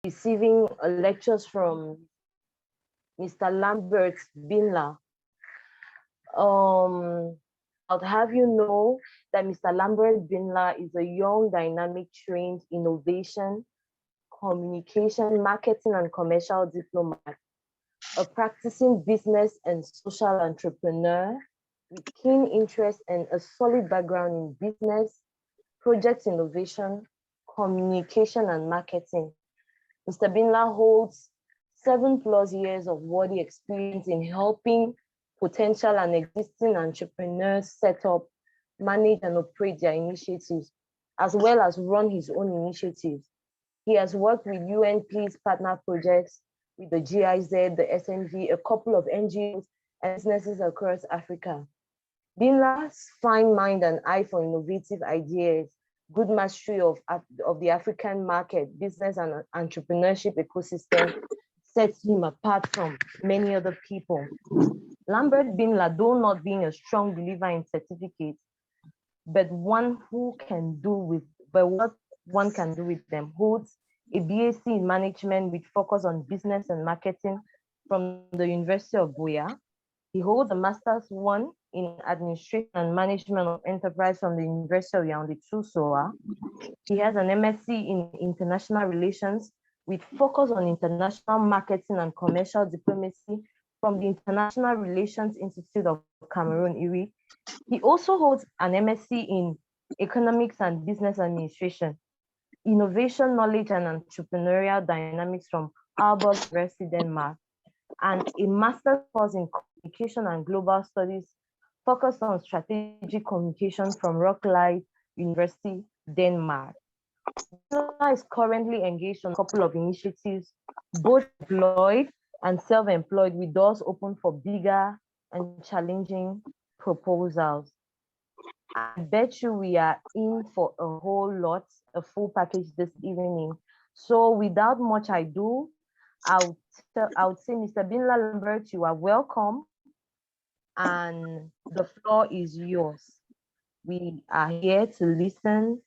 receiving lectures from Mr. Lambert Binla. I'll have you know that Mr. Lambert Binla is a young, dynamic, trained innovation, communication, marketing, and commercial diplomat, a practicing business and social entrepreneur with keen interest and a solid background in business, project innovation, communication, and marketing. Mr. Binla holds 7+ years of worthy experience in helping potential and existing entrepreneurs set up, manage, and operate their initiatives, as well as run his own initiatives. He has worked with UNP's partner projects, with the GIZ, the SMG, a couple of NGOs, and businesses across Africa. Binla's fine mind and eye for innovative ideas, good mastery of the African market, business, and entrepreneurship ecosystem sets him apart from many other people. Lambert Binla, though not being a strong believer in certificates, but what one can do with them, holds a BAc in management with focus on business and marketing from the University of Buea. He holds a Master's 1 in Administration and Management of Enterprise from the University of Yaoundé, SOA. He has an MSc in International Relations with focus on international marketing and commercial diplomacy from the International Relations Institute of Cameroon, IRI. He also holds an MSc in Economics and Business Administration, Innovation Knowledge and Entrepreneurial Dynamics from Aalborg University, Denmark, and a master's course in Communication and Global Studies focused on strategic communication from Roskilde University, Denmark. Binla is currently engaged on a couple of initiatives, both employed and self-employed, with doors open for bigger and challenging proposals. I bet you we are in for a whole lot, a full package this evening. So without much ado, I would say, Mr. Binla Lambert, you are welcome, and the floor is yours. We are here to listen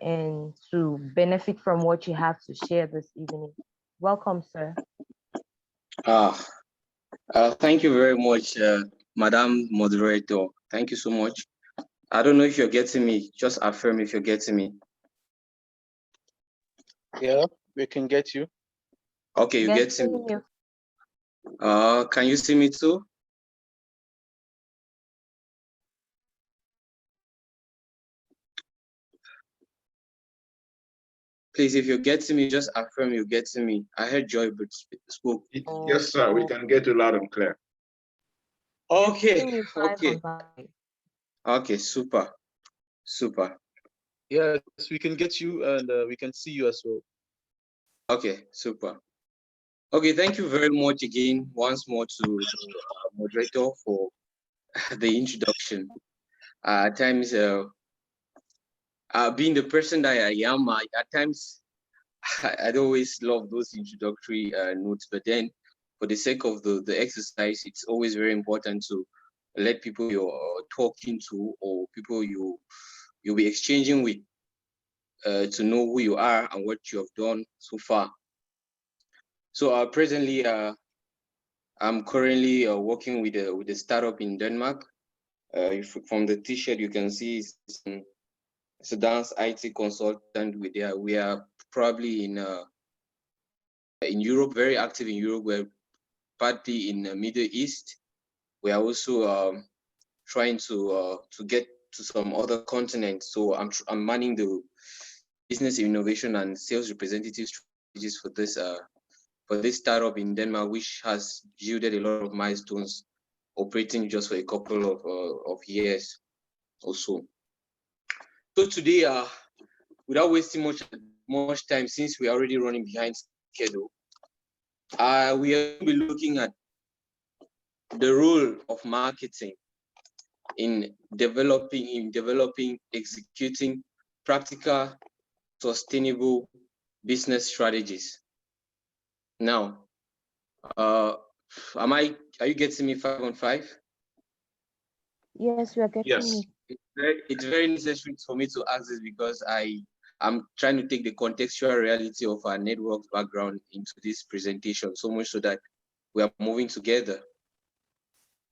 and to benefit from what you have to share this evening. Welcome, sir. Thank you very much, Madam Moderator. Thank you so much. I don't know if you're getting me. Just affirm if you're getting me. Yeah, we can get you. Okay, you get me. Can you see me too? Please, if you're getting me, just affirm you're getting me. I heard Joy but spoke. Yes, sir. We can get you loud and clear. Okay. Okay. Okay. Super. Super. Yes, we can get you, and we can see you as well. Okay. Super. Okay. Thank you very much again, once more, to the moderator for the introduction. At times, being the person that I am, at times I'd always love those introductory notes, but then for the sake of the exercise, it's always very important to let people you're talking to or people you'll be exchanging with to know who you are and what you have done so far. So presently, I'm currently working with a startup in Denmark. From the T-shirt, you can see it's a dance IT consultant. We are probably in Europe, very active in Europe. We're partly in the Middle East. We are also trying to get to some other continents. So I'm manning the business innovation and sales representative strategies for this startup in Denmark, which has yielded a lot of milestones, operating just for a couple of years or so. So today, without wasting much time, since we're already running behind schedule, we are going to be looking at the role of marketing in developing, executing practical, sustainable business strategies. Now, are you getting me 5 on 5? Yes, we are getting yes. you. It's very necessary for me to ask this because I I'm trying to take the contextual reality of our network background into this presentation, so much so that we are moving together.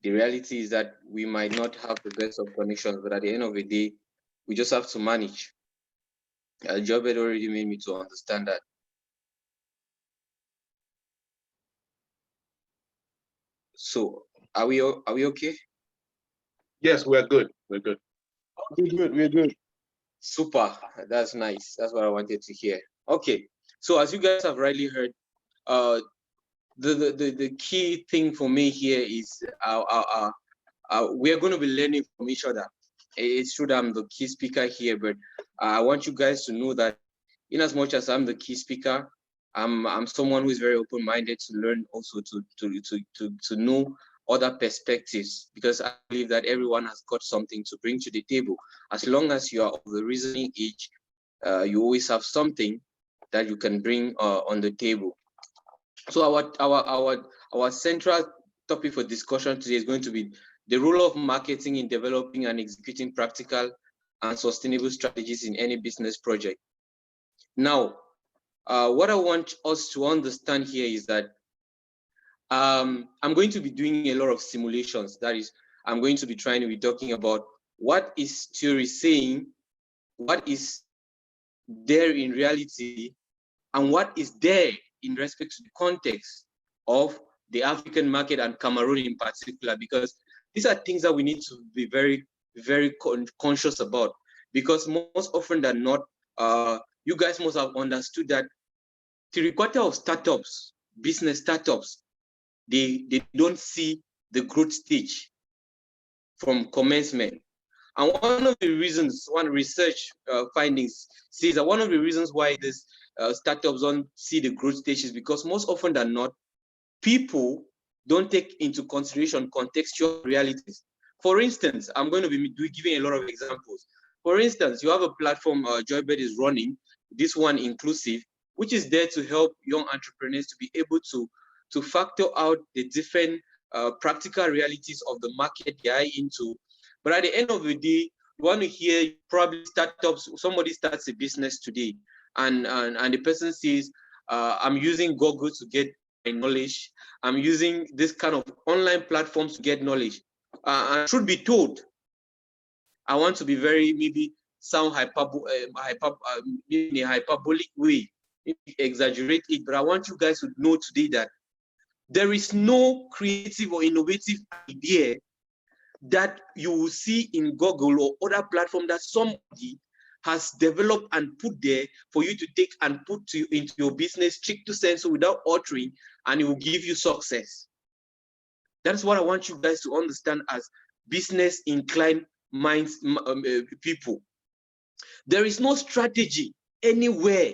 The reality is that we might not have the best of connections, but at the end of the day, we just have to manage. Job had already made me to understand that. So are we okay? Yes, we're good. We're good. We're good. Super. That's nice. That's what I wanted to hear. Okay. So as you guys have rightly heard, the key thing for me here is we are going to be learning from each other. It's true that I'm the key speaker here, but I want you guys to know that in as much as I'm the key speaker, I'm someone who is very open-minded to learn, also to know other perspectives, because I believe that everyone has got something to bring to the table. As long as you are of the reasoning age, you always have something that you can bring on the table. So our central topic for discussion today is going to be the role of marketing in developing and executing practical and sustainable strategies in any business project. Now, what I want us to understand here is that I'm going to be doing a lot of simulations. That is, I'm going to be trying to be talking about what is theory saying, what is there in reality, and what is there in respect to the context of the African market and Cameroon in particular, because these are things that we need to be very, very conscious about, because most often than not, you guys must have understood that 3/4 of startups, business startups, they don't see the growth stage from commencement. And one of the reasons, one research findings says that one of the reasons why these startups don't see the growth stage is because most often than not, people don't take into consideration contextual realities. For instance, I'm going to be giving a lot of examples. For instance, you have a platform Joybird is running, this one inclusive, which is there to help young entrepreneurs to be able to factor out the different practical realities of the market they are into. But at the end of the day, you want to hear probably startups, somebody starts a business today, and the person says, I'm using Google to get my knowledge. I'm using this kind of online platforms to get knowledge. And truth be told, I want to be very, maybe sound in a hyperbolic way, maybe exaggerate it, but I want you guys to know today that there is no creative or innovative idea that you will see in Google or other platform that somebody has developed and put there for you to take and put into your business, stricto sensu, without altering, and it will give you success. That's what I want you guys to understand as business inclined minds people. There is no strategy anywhere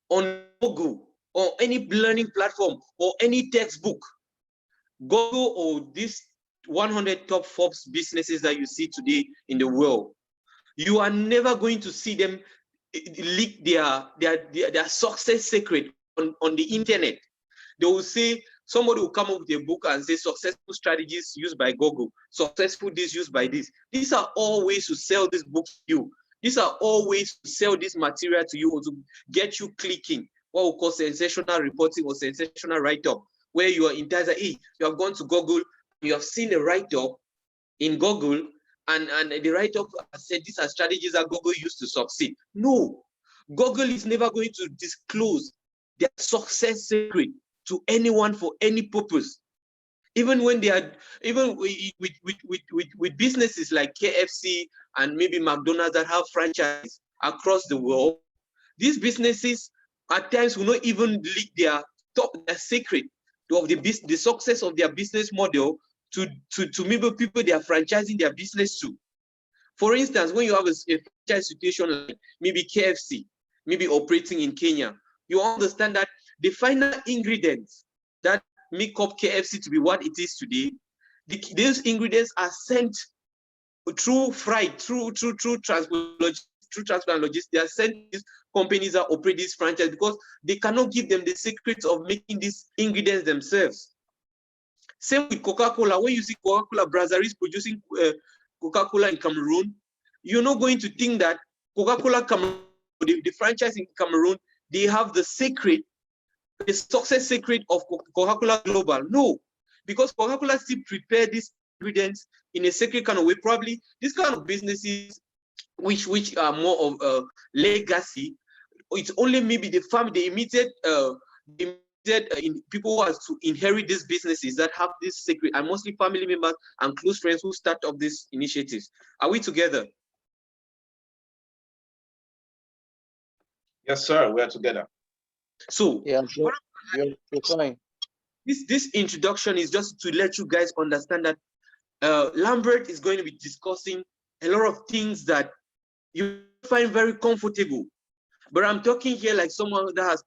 on Google or any learning platform or any textbook. Google or these 100 top Forbes businesses that you see today in the world, you are never going to see them leak their success secret on the internet. They will say, somebody will come up with a book and say successful strategies used by Google, successful this used by this. These are all ways to sell this book to you. These are all ways to sell this material to you or to get you clicking, what we call sensational reporting or sensational write-up, where you are entitled, hey, you have gone to Google, you have seen a write-up in Google, and the write-up said these are strategies that Google used to succeed. No, Google is never going to disclose their success secret to anyone for any purpose. Even when they are, even with businesses like KFC and maybe McDonald's that have franchises across the world, these businesses at times will not even leak their secret of the success of their business model to maybe people they are franchising their business to. For instance, when you have a franchise situation like maybe KFC, maybe operating in Kenya, you understand that the final ingredients that make up KFC to be what it is today, these ingredients are sent through freight, through transport and logistics. They are sent to these companies that operate this franchise because they cannot give them the secrets of making these ingredients themselves. Same with Coca-Cola. When you see Coca-Cola brasseries producing Coca-Cola in Cameroon, you're not going to think that Coca-Cola Cameroon the franchise in Cameroon, they have the success secret of Coca-Cola Global. No, because Coca-Cola still prepare these ingredients in a secret kind of way. Probably this kind of businesses, which are more of a legacy, it's only maybe the family, the immediate people who are to inherit these businesses that have this secret, and mostly family members and close friends who start up these initiatives. Are we together? Yes, sir. We are together. So Yeah, I'm sure. You're fine. this introduction is just to let you guys understand that Lambert is going to be discussing a lot of things that you find very comfortable. But I'm talking here like someone that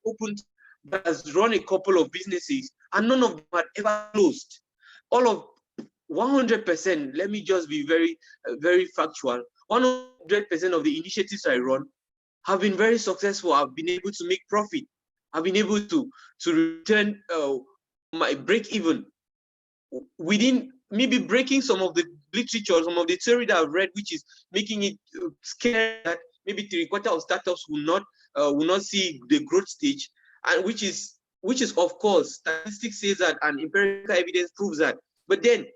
has run a couple of businesses, and none of them had ever closed. All of 100%, let me just be very factual. 100% of the initiatives I run have been very successful. I've been able to make profit. I've been able to return my break even within maybe breaking some of the literature, some of the theory that I've read, which is making it scary that maybe 3/4 of startups will not see the growth stage, and which is of course statistics says that and empirical evidence proves that. But then,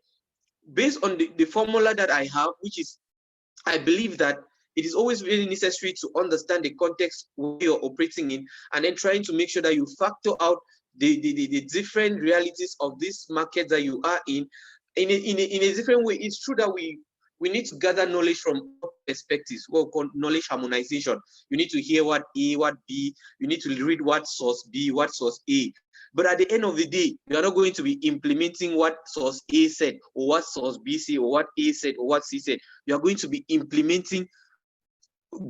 based on the formula that I have, which is I believe that it is always really necessary to understand the context where you're operating in, and then trying to make sure that you factor out the different realities of this market that you are in a different way. It's true that we need to gather knowledge from perspectives, what we call knowledge harmonization. You need to hear what A, what B, you need to read what source B, what source A. But at the end of the day, you are not going to be implementing what source A said, or what source B said, or what A said, or what C said. You are going to be implementing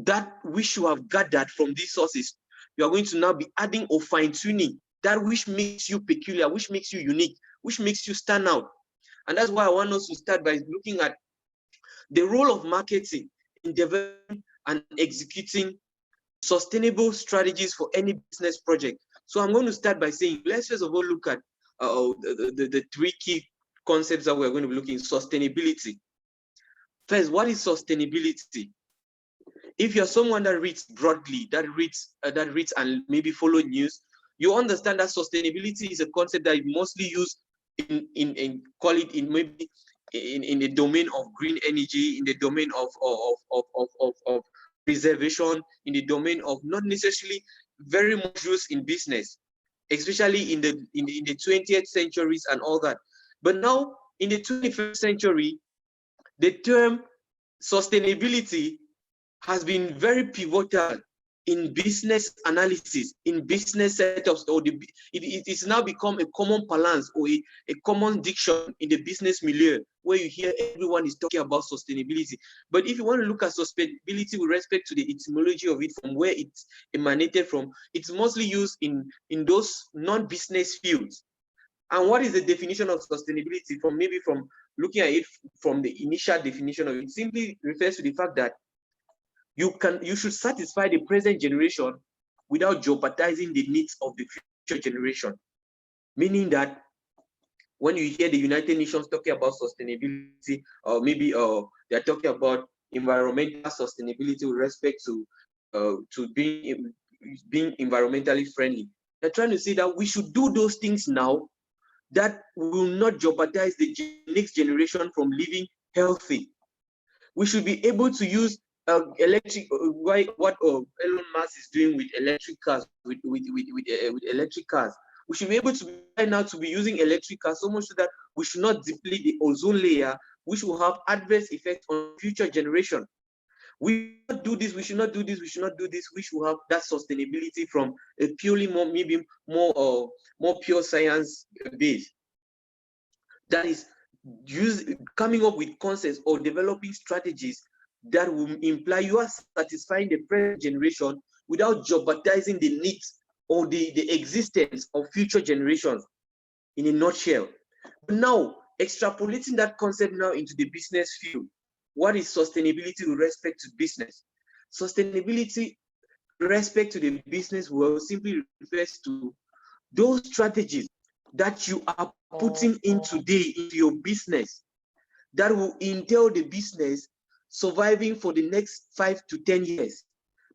that which you have gathered from these sources. You are going to now be adding or fine-tuning that which makes you peculiar, which makes you unique, which makes you stand out. And that's why I want us to start by looking at the role of marketing in developing and executing sustainable strategies for any business project. So I'm going to start by saying, let's first of all look at the three key concepts that we're going to be looking at. Sustainability. First, what is sustainability? If you're someone that reads broadly, that reads and maybe follow news, you understand that sustainability is a concept that is mostly used in call it in maybe in the domain of green energy, in the domain of preservation, in the domain of not necessarily very much used in business, especially in the 20th centuries and all that. But now in the 21st century, the term sustainability has been very pivotal in business analysis, in business setups, or it's now become a common parlance or a common diction in the business milieu, where you hear everyone is talking about sustainability. But if you want to look at sustainability with respect to the etymology of it, from where it's emanated from, it's mostly used in those non-business fields. And what is the definition of sustainability? From looking at it from the initial definition of it, simply refers to the fact that you should satisfy the present generation without jeopardizing the needs of the future generation. Meaning that when you hear the United Nations talking about sustainability, or maybe they're talking about environmental sustainability with respect to being environmentally friendly, they're trying to say that we should do those things now that will not jeopardize the next generation from living healthy. We should be able to use electric, what Elon Musk is doing with electric cars, with electric cars. We should be able to right now to be using electric cars so much so that we should not deplete the ozone layer, which will have adverse effects on future generation. We should not do this, we should not do this, we should not do this, which will have that sustainability from a purely more pure science base. That is coming up with concepts or developing strategies that will imply you are satisfying the present generation without jeopardizing the needs or the existence of future generations, in a nutshell. But now, extrapolating that concept now into the business field, what is sustainability with respect to business? Sustainability with respect to the business world simply refers to those strategies that you are putting in today into your business that will entail the business surviving for the next 5 to 10 years.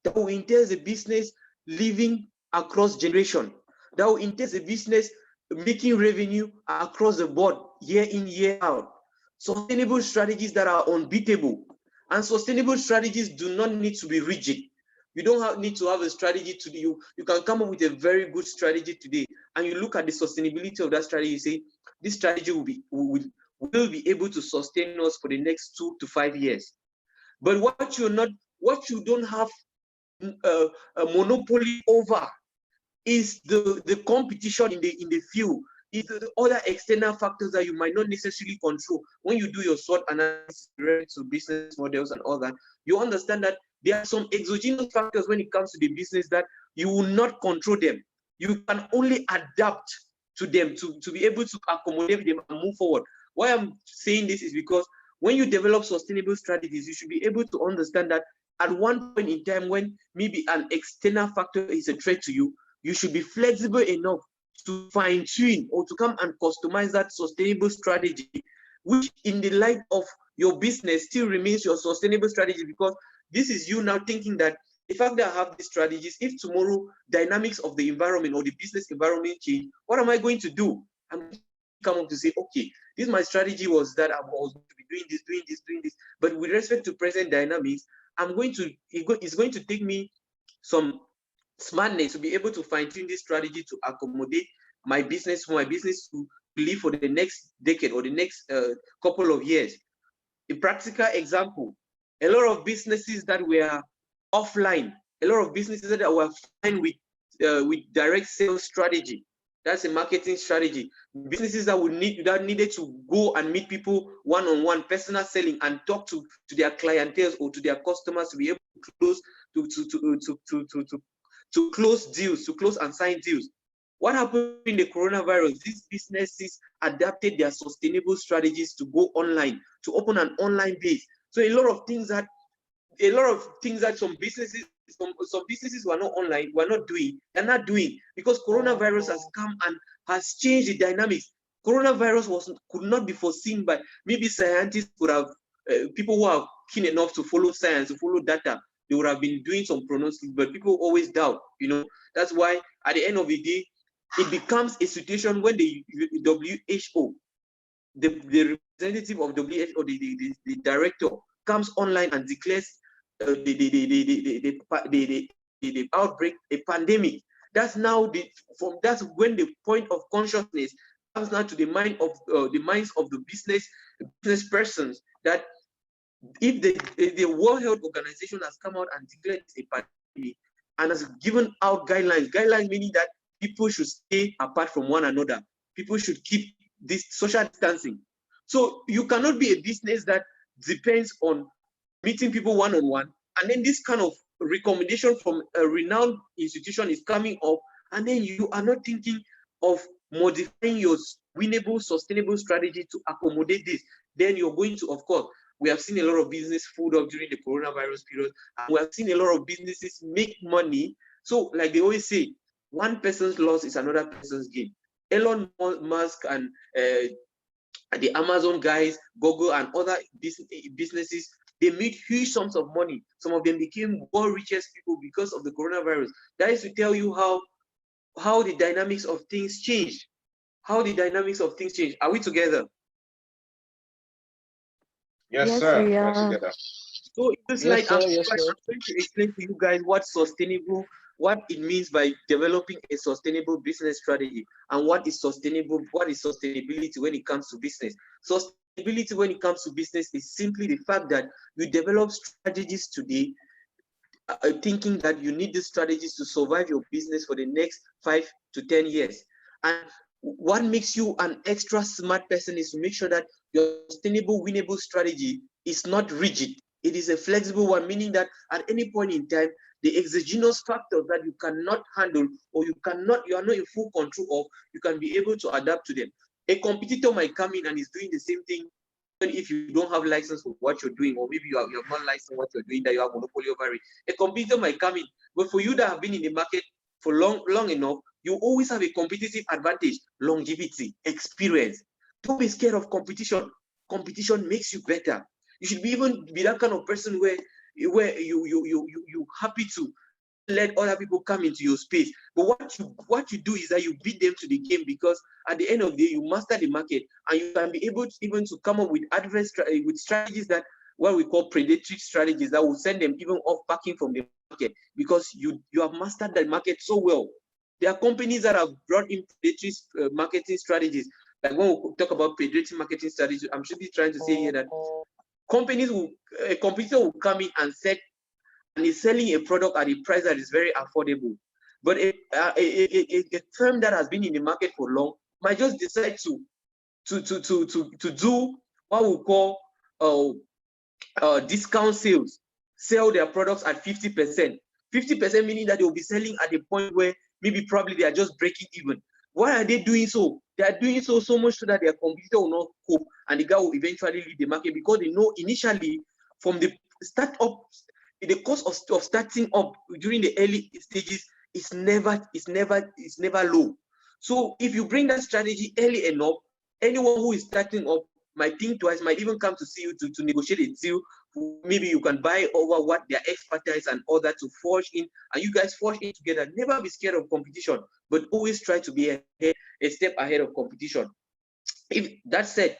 That will entail a business living across generation. That will entail a business making revenue across the board, year in, year out. Sustainable strategies that are unbeatable. And sustainable strategies do not need to be rigid. You don't need to have a strategy today. You can come up with a very good strategy today, and you look at the sustainability of that strategy. You say, this strategy will be able to sustain us for the next 2 to 5 years. But what you don't have a monopoly over is the competition in the field, is the other external factors that you might not necessarily control. When you do your SWOT analysis related to business models and all that, you understand that there are some exogenous factors when it comes to the business that you will not control them. You can only adapt to them to be able to accommodate them and move forward. Why I'm saying this is because when you develop sustainable strategies, you should be able to understand that at one point in time when maybe an external factor is a threat to you, you should be flexible enough to fine-tune or to come and customize that sustainable strategy, which in the light of your business still remains your sustainable strategy, because this is you now thinking that the fact that I have these strategies, if tomorrow dynamics of the environment or the business environment change, what am I going to do? I'm going to come up to say, okay, this my strategy was that I was going to be doing this. But with respect to present dynamics, it's going to take me some smartness to be able to fine-tune this strategy to accommodate my business to live for the next decade or the next couple of years. A practical example, a lot of businesses that were offline, a lot of businesses that were fine with direct sales strategy. That's a marketing strategy. Businesses that needed to go and meet people one-on-one, personal selling, and talk to their clientele or to their customers to be able to close to close deals, to close and sign deals. What happened in the coronavirus? These businesses adapted their sustainable strategies to go online, to open an online base. So a lot of things that some businesses were not online, were not doing, they're not doing, because coronavirus has come and has changed the dynamics. Coronavirus could not be foreseen by maybe scientists could have, people who are keen enough to follow science, to follow data, they would have been doing some prognosis, but people always doubt, That's why at the end of the day, it becomes a situation when the WHO, the representative of WHO, the director, comes online and declares the outbreak a pandemic. That's now that's when the point of consciousness comes now to the minds of the business persons, that if the World Health Organization has come out and declared a pandemic and has given out guidelines meaning that people should stay apart from one another, people should keep this social distancing. So you cannot be a business that depends on meeting people one-on-one, and then this kind of recommendation from a renowned institution is coming up, and then you are not thinking of modifying your winnable, sustainable strategy to accommodate this. Then you're going to, of course, we have seen a lot of business fold up during the coronavirus period, and we have seen a lot of businesses make money. So, like they always say, one person's loss is another person's gain. Elon Musk and the Amazon guys, Google and other businesses, they made huge sums of money. Some of them became world richest people because of the coronavirus. That is to tell you how the dynamics of things changed. How the dynamics of things change. Are we together? Yes, Yes, sir. we We're are. together. So it's Yes, like sir. I'm Yes, trying sir. to explain to you guys what it means by developing a sustainable business strategy, and what is sustainability when it comes to business. Sustainability when it comes to business is simply the fact that you develop strategies today, thinking that you need these strategies to survive your business for the next 5 to 10 years. And what makes you an extra smart person is to make sure that your sustainable, winnable strategy is not rigid. It is a flexible one, meaning that at any point in time, the exogenous factors that you cannot handle or you are not in full control of, you can be able to adapt to them. A competitor might come in and is doing the same thing, even if you don't have license for what you're doing, or maybe you have not licensed what you're doing, that you have monopoly over it. A competitor might come in, but for you that have been in the market for long enough, you always have a competitive advantage: longevity, experience. Don't be scared of competition. Competition makes you better. You should even be that kind of person where where you happy to let other people come into your space. But what you do is that you beat them to the game, because at the end of the day, you master the market, and you can be able to even to come up with with strategies that what we call predatory strategies that will send them even off packing from the market, because you have mastered the market so well. There are companies that have brought in predatory marketing strategies. Like when we talk about predatory marketing strategies, I'm simply trying to say here that a competitor will come in and set, and is selling a product at a price that is very affordable. But a firm that has been in the market for long might just decide to do what we call discount sales, sell their products at 50%. 50% meaning that they will be selling at a point where maybe probably they are just breaking even. Why are they doing so? They are doing so much so that their competitor will not cope, and the guy will eventually leave the market, because they know initially from the startup, the cost of starting up during the early stages is never low. So if you bring that strategy early enough, anyone who is starting up might think twice, might even come to see you to negotiate a deal. Maybe you can buy over what their expertise and all that to forge in, and you guys forge in together. Never be scared of competition, but always try to be a step ahead of competition. If that said,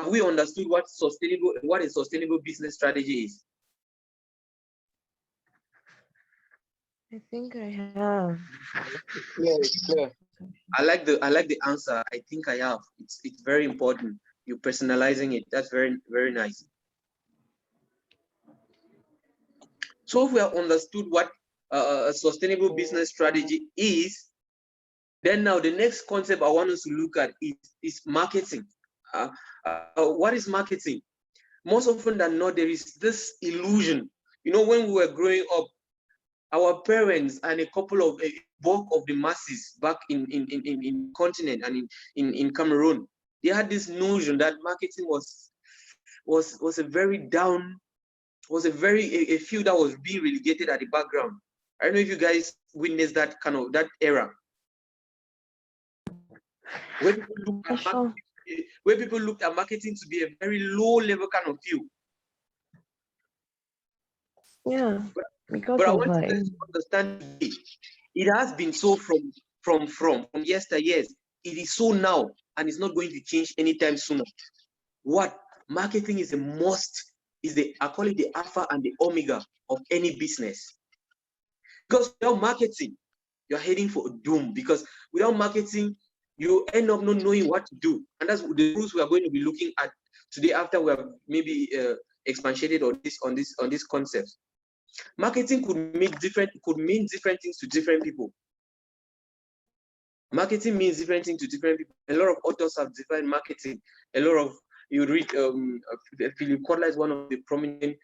we understood what a sustainable business strategy is. I think I have. Yeah. I like the answer. I think I have. It's very important. You personalizing it. That's very, very nice. So if we have understood what a sustainable business strategy is, then now the next concept I want us to look at is marketing. What is marketing? Most often than not, there is this illusion. You know, when we were growing up, our parents and a couple of bulk of the masses back in continent and in Cameroon, they had this notion that marketing was a very down, was a field that was being relegated at the background. I don't know if you guys witnessed that that era. Where people looked at marketing to be a very low level kind of field. Yeah. But I want you guys to understand today, it has been so from yesteryears. It is so now, and it's not going to change anytime sooner. What marketing is a must, I call it the alpha and the omega of any business. Because without marketing, you're heading for doom. Because without marketing, you end up not knowing what to do. And that's the rules we are going to be looking at today after we have maybe expatiated on this concept. Marketing could mean different things to different people. Marketing means different things to different people. A lot of authors have defined marketing. You read Philip Kotler is one of the prominent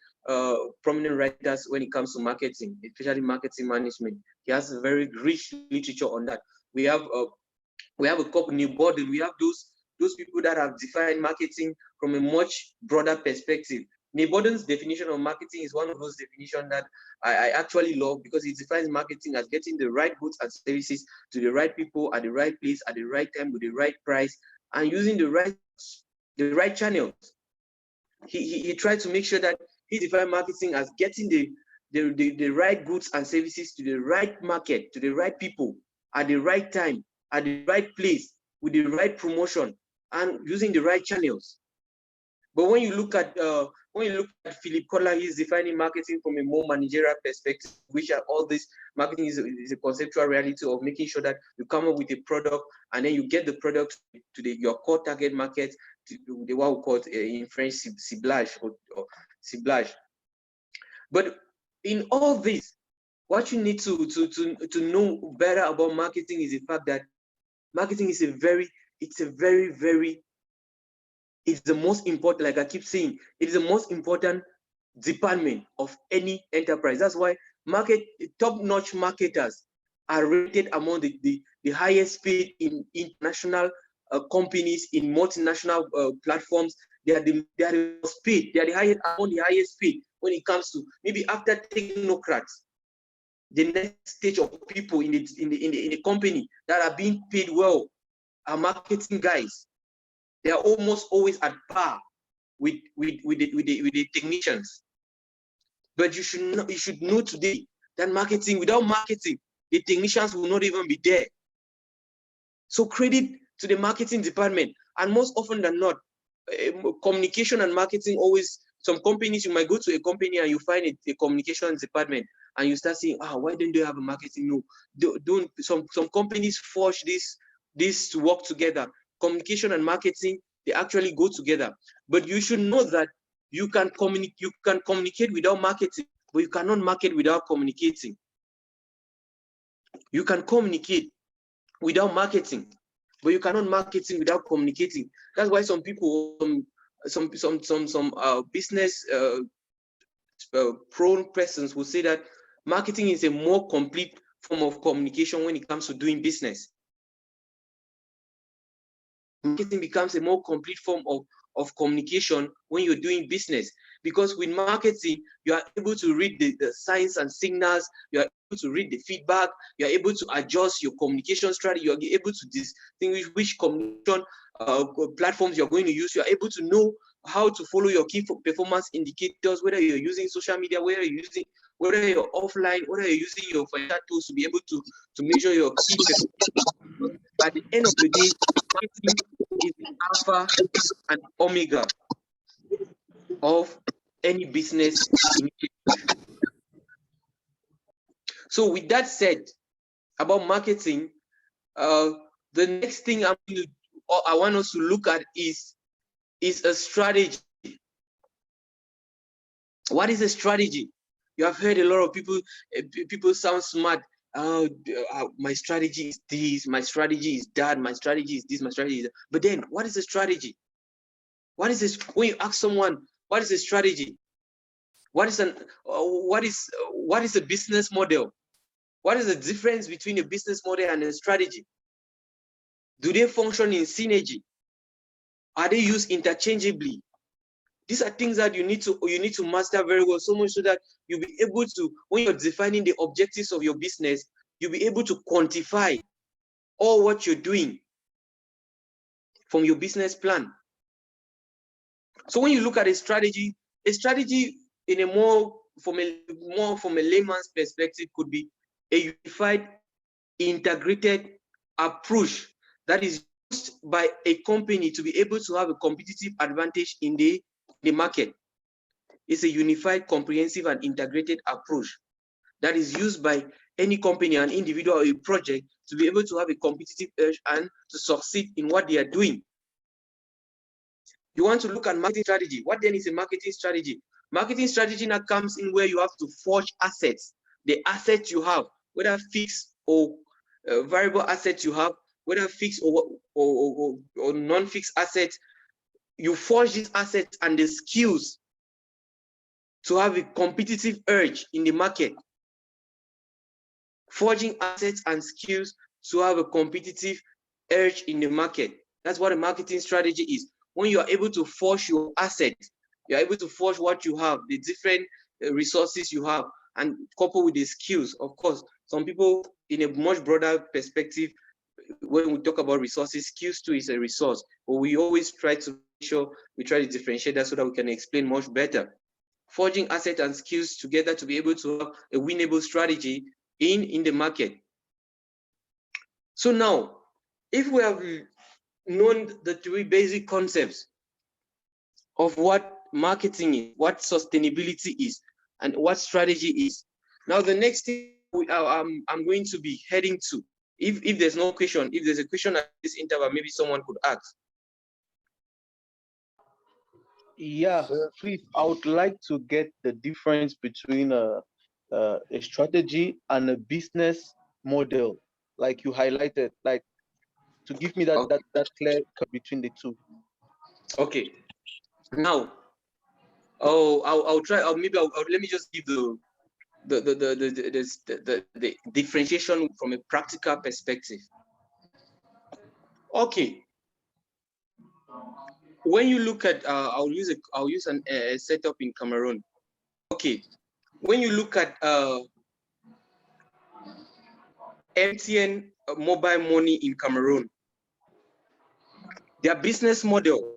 writers when it comes to marketing, especially marketing management. He has a very rich literature on that. We have a couple new body. We have those people that have defined marketing from a much broader perspective. Neboden's definition of marketing is one of those definitions that I actually love, because it defines marketing as getting the right goods and services to the right people at the right place at the right time with the right price, and using the right channels. He tried to make sure that he defined marketing as getting the right goods and services to the right market, to the right people at the right time, at the right place, with the right promotion, and using the right channels. But when you look at Philip Kotler, he's defining marketing from a more managerial perspective, which are all this marketing is a conceptual reality of making sure that you come up with a product, and then you get the product to your core target market, to the what we call in French ciblage or ciblage. But in all this, what you need to know better about marketing is the fact that marketing is it's the most important, like I keep saying, it is the most important department of any enterprise. That's why top-notch marketers are rated among the highest paid in international companies, in multinational platforms. They are the most paid. They are among the highest paid when it comes to, maybe after technocrats, the next stage of people in the company that are being paid well are marketing guys. They are almost always at par with the technicians. But you should know today that without marketing, the technicians will not even be there. So credit to the marketing department. And most often than not, communication and marketing always, some companies, you might go to a company and you find a communications department and you start saying, why don't they have a marketing? No, don't. Some companies force this to work together. Communication and marketing, they actually go together. But you should know that you can communicate without marketing, but you cannot market without communicating. You can communicate without marketing, but you cannot marketing without communicating. That's why some people, some business prone persons will say that marketing is a more complete form of communication when it comes to doing business. Marketing becomes a more complete form of communication when you're doing business, because with marketing, you are able to read the signs and signals, you are able to read the feedback, you are able to adjust your communication strategy, you are able to distinguish which communication platforms you're going to use, you are able to know how to follow your key performance indicators, whether you're using social media, whether you're offline, whether you're using your financial tools to be able to measure your key performance. At the end of the day, marketing is the alpha and omega of any business initiative. So with that said about marketing, the next thing I want us to look at is a strategy. What is a strategy? You have heard a lot of people sound smart. My strategy is this, my strategy is that, my strategy is this, my strategy is that. But then what is a strategy? What is this? When you ask someone, what is a strategy? What is a business model? What is the difference between a business model and a strategy? Do they function in synergy? Are they used interchangeably? These are things that you need to master very well, so much so that you'll be able to, when you're defining the objectives of your business, you'll be able to quantify all what you're doing from your business plan. So when you look at a strategy in a more from a layman's perspective could be a unified, integrated approach that is used by a company to be able to have a competitive advantage in the market. It's a unified, comprehensive, and integrated approach that is used by any company, an individual, or a project to be able to have a competitive edge and to succeed in what they are doing. You want to look at marketing strategy. What then is a marketing strategy? Marketing strategy now comes in where you have to forge assets. The assets you have, whether fixed or variable assets you have, whether fixed or non-fixed assets, you forge these assets and the skills to have a competitive edge in the market. Forging assets and skills to have a competitive edge in the market. That's what a marketing strategy is. When you are able to forge your assets, you're able to forge what you have, the different resources you have, and couple with the skills. Of course, some people in a much broader perspective, when we talk about resources, skills too is a resource, but we always try to make sure we try to differentiate that so that we can explain much better. Forging assets and skills together to be able to have a winnable strategy in the market. So now, if we have known the three basic concepts of what marketing is, what sustainability is, and what strategy is, now the next thing I'm going to be heading to, if there's no question, if there's a question at this interval, maybe someone could ask. Yeah, please, I would like to get the difference between a strategy and a business model, like you highlighted, like to give me that Okay. that clear cut between the two. Okay. Now, I'll try. Maybe let me just give the differentiation from a practical perspective. Okay. When you look at, I'll use a setup in Cameroon. Okay. When you look at MTN mobile money in Cameroon, their business model,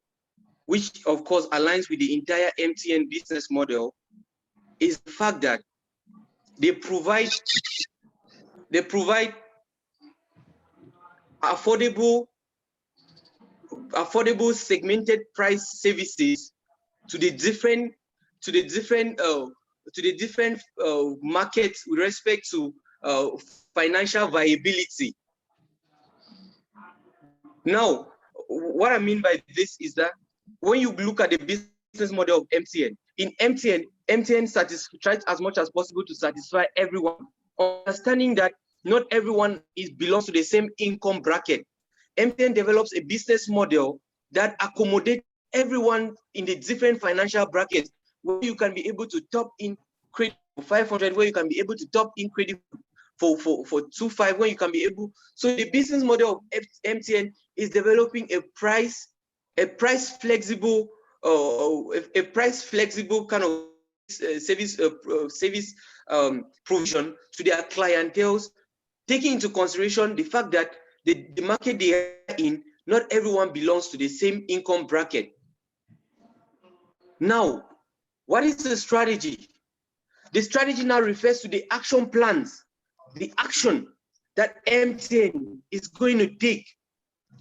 which of course aligns with the entire MTN business model, is the fact that they provide affordable segmented price services to the different markets with respect to financial viability. Now, what I mean by this is that when you look at the business model of MTN, in MTN tries as much as possible to satisfy everyone, understanding that not everyone belongs to the same income bracket. MTN develops a business model that accommodates everyone in the different financial brackets, where you can be able to top in credit for 500, where you can be able to top in credit for 25, where you can be able. So the business model of MTN is developing a price flexible kind of service provision to their clientele, taking into consideration the fact that the market they are in, not everyone belongs to the same income bracket. Now, what is the strategy? The strategy now refers to the action plans, the action that MTN is going to take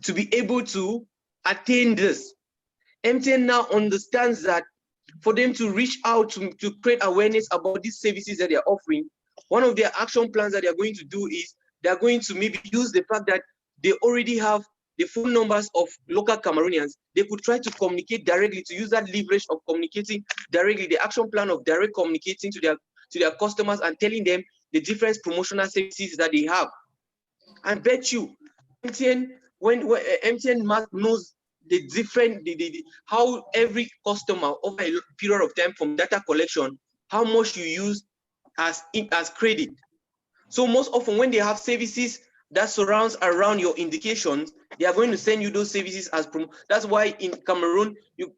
to be able to attain this. MTN now understands that for them to reach out to create awareness about these services that they're offering, one of their action plans that they're going to do is they're going to maybe use the fact that they already have the phone numbers of local Cameroonians. They could try to communicate directly, to use that leverage of communicating directly, the action plan of direct communicating to their customers and telling them the different promotional services that they have. I bet you, MTN, when MTN knows the different, how every customer over a period of time from data collection, how much you use as credit. So most often when they have services that surrounds around your indications, they are going to send you those services as promo. That's why in Cameroon, you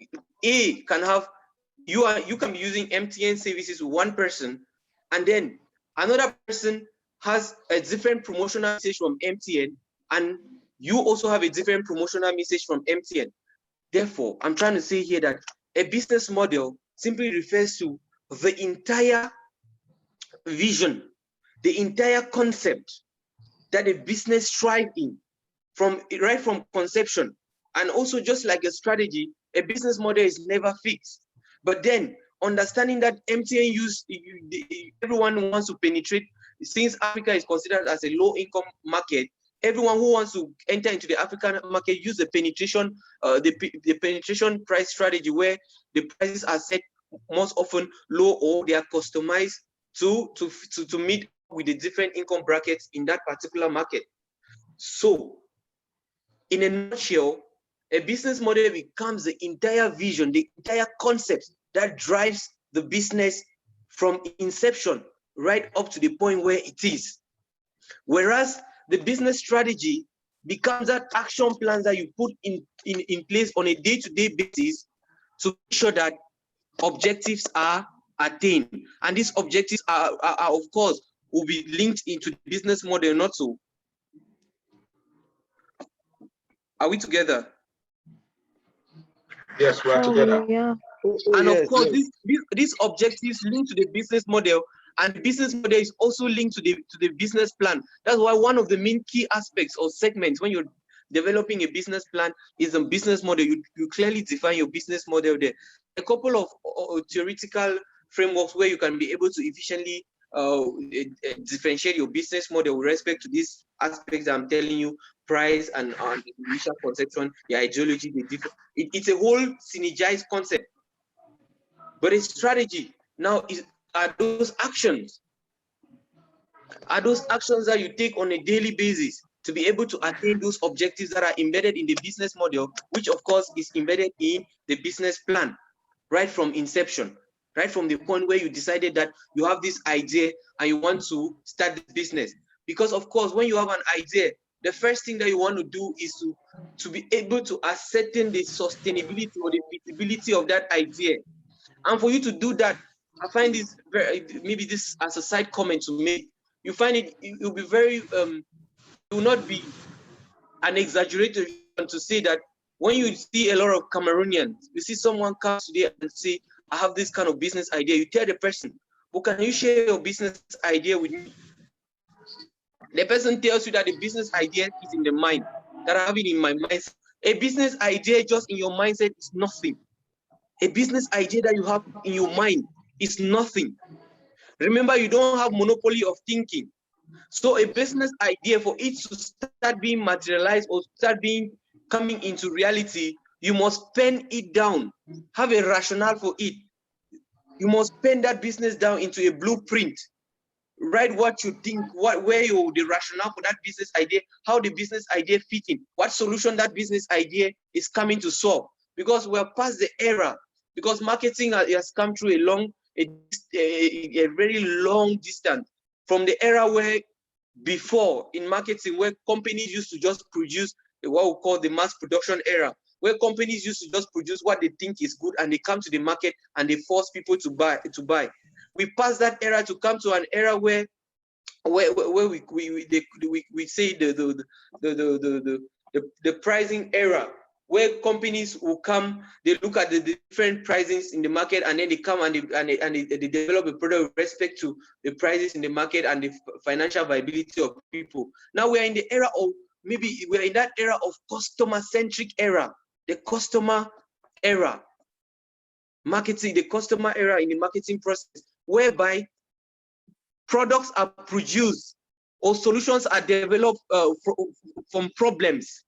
can be using MTN services with one person, and then another person has a different promotional message from MTN, and you also have a different promotional message from MTN. Therefore, I'm trying to say here that a business model simply refers to the entire vision, the entire concept that a business strives in, right from conception. And also, just like a strategy, a business model is never fixed. But then understanding that MTN everyone wants to penetrate, since Africa is considered as a low-income market, everyone who wants to enter into the African market use the penetration, the penetration price strategy, where the prices are set most often low, or they are customized to meet with the different income brackets in that particular market. So, in a nutshell, a business model becomes the entire vision, the entire concept that drives the business from inception right up to the point where it is. Whereas the business strategy becomes that action plan that you put in place on a day-to-day basis to make sure that objectives are attained. And these objectives are of course, will be linked into the business model, not so. Are we together? Yes, we are together. Yeah. And of course, these objectives link to the business model, and the business model is also linked to the business plan. That's why one of the main key aspects or segments when you're developing a business plan is a business model. You clearly define your business model there. A couple of theoretical frameworks where you can be able to efficiently differentiate your business model with respect to these aspects I'm telling you: price and initial conception, the ideology, it's a whole synergized concept. But a strategy now are those actions that you take on a daily basis to be able to attain those objectives that are embedded in the business model, which of course is embedded in the business plan, right from inception, right from the point where you decided that you have this idea and you want to start the business. Because of course, when you have an idea, the first thing that you want to do is to be able to ascertain the sustainability or the feasibility of that idea. And for you to do that, I find this maybe this as a side comment to make, you find it will be very it will not be an exaggerated to say that when you see a lot of Cameroonians, you see someone come today and say, I have this kind of business idea, you tell the person, but can you share your business idea with me? The person tells you that the business idea is in the mind, that I have it in my mindset. A business idea just in your mindset is nothing. A business idea that you have in your mind is nothing. Remember, you don't have monopoly of thinking. So a business idea, for it to start being materialized or start coming into reality, you must pen it down, have a rationale for it. You must pen that business down into a blueprint. Write what you think, the rationale for that business idea, how the business idea fit in, what solution that business idea is coming to solve. Because we're past the era, because marketing has come through a very long distance from the era where before in marketing, where companies used to just produce what we call the mass production era, where companies used to just produce what they think is good and they come to the market and they force people to buy. We passed that era to come to an era where we say the pricing era, where companies will come, they look at the different pricings in the market, and then they come and they develop a product with respect to the prices in the market and the financial viability of people. Now we are in the era of, maybe we are in that era of customer-centric era, the customer era, marketing, the customer era in the marketing process, whereby products are produced or solutions are developed from problems.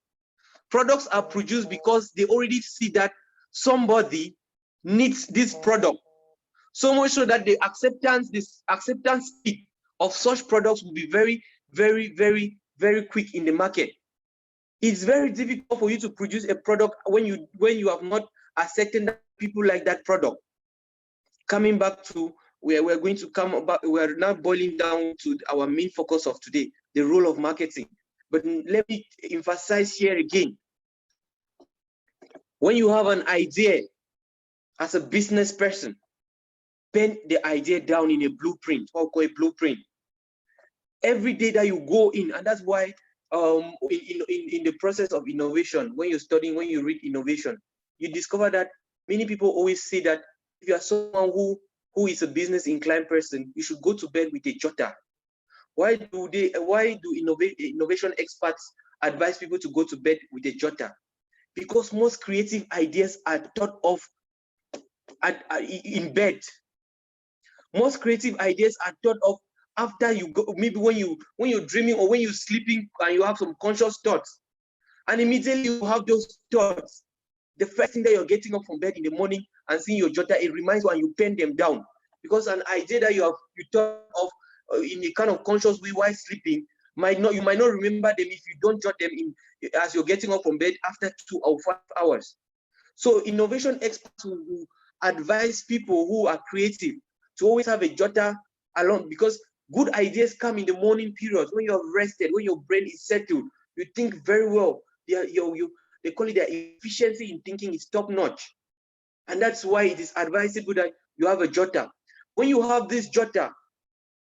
Products are produced because they already see that somebody needs this product. So much so that the acceptance speed of such products will be very, very, very, very quick in the market. It's very difficult for you to produce a product when you have not accepted that people like that product. Coming back to where we're going to come about, we're now boiling down to our main focus of today, the role of marketing. But let me emphasize here again, when you have an idea as a business person, pen the idea down in a blueprint, what we call a blueprint. Every day that you go in, and that's why in the process of innovation, when you're studying, when you read innovation, you discover that many people always say that if you are someone who is a business inclined person, you should go to bed with a jotter. Why do innovation experts advise people to go to bed with a jotter? Because most creative ideas are thought of in bed. Most creative ideas are thought of after you go, maybe when you're dreaming or when you're sleeping and you have some conscious thoughts, and immediately you have those thoughts. The first thing that you're getting up from bed in the morning and seeing your jotter, it reminds you and you pen them down, because an idea that you thought of in a kind of conscious way while sleeping you might not remember them if you don't jot them in as you're getting up from bed after 2 or 5 hours. So innovation experts will advise people who are creative to always have a jotter along, because good ideas come in the morning periods when you're rested, when your brain is settled. You think very well. They call it their efficiency in thinking is top notch. And that's why it is advisable that you have a jotter. When you have this jotter,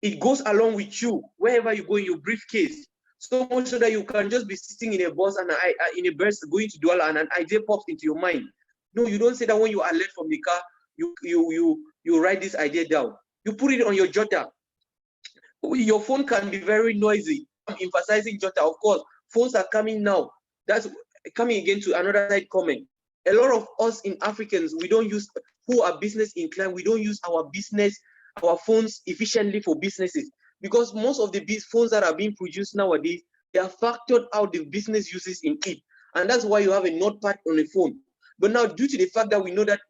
it goes along with you wherever you go in your briefcase. So much so that you can just be sitting in a bus and in a bus going to Douala and an idea pops into your mind. No, you don't say that when you are late from the car, you write this idea down. You put it on your jotter. Your phone can be very noisy. I'm emphasizing jotter. Of course, phones are coming now. That's coming again to another side comment. A lot of us in Africans, who are business inclined, we don't use our phones efficiently for businesses, because most of the phones that are being produced nowadays, they are factored out the business uses in it. And that's why you have a notepad on the phone. But now, due to the fact that we know that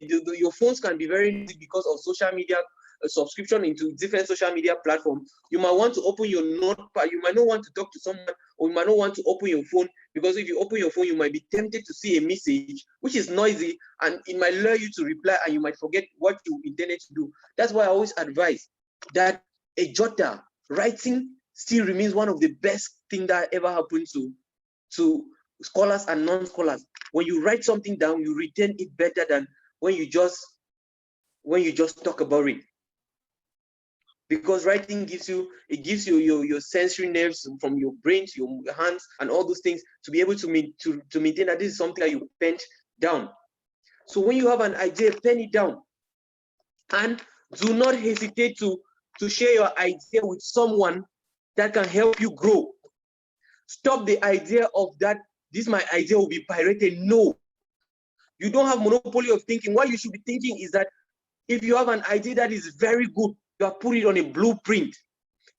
your phones can be very easy because of social media, subscription into different social media platforms, you might want to open your notepad. You might not want to talk to someone, or you might not want to open your phone, because if you open your phone, you might be tempted to see a message which is noisy, and it might lure you to reply, and you might forget what you intended to do. That's why I always advise that a jotter, writing still remains one of the best things that ever happened to scholars and non-scholars. When you write something down, you retain it better than when you just talk about it. Because writing gives you your sensory nerves from your brain to your hands and all those things to be able to maintain that this is something that you penned down. So when you have an idea, pen it down. And Do not hesitate to share your idea with someone that can help you grow. Stop the idea of that, this my idea will be pirated. No, you don't have monopoly of thinking. What you should be thinking is that if you have an idea that is very good, you have put it on a blueprint.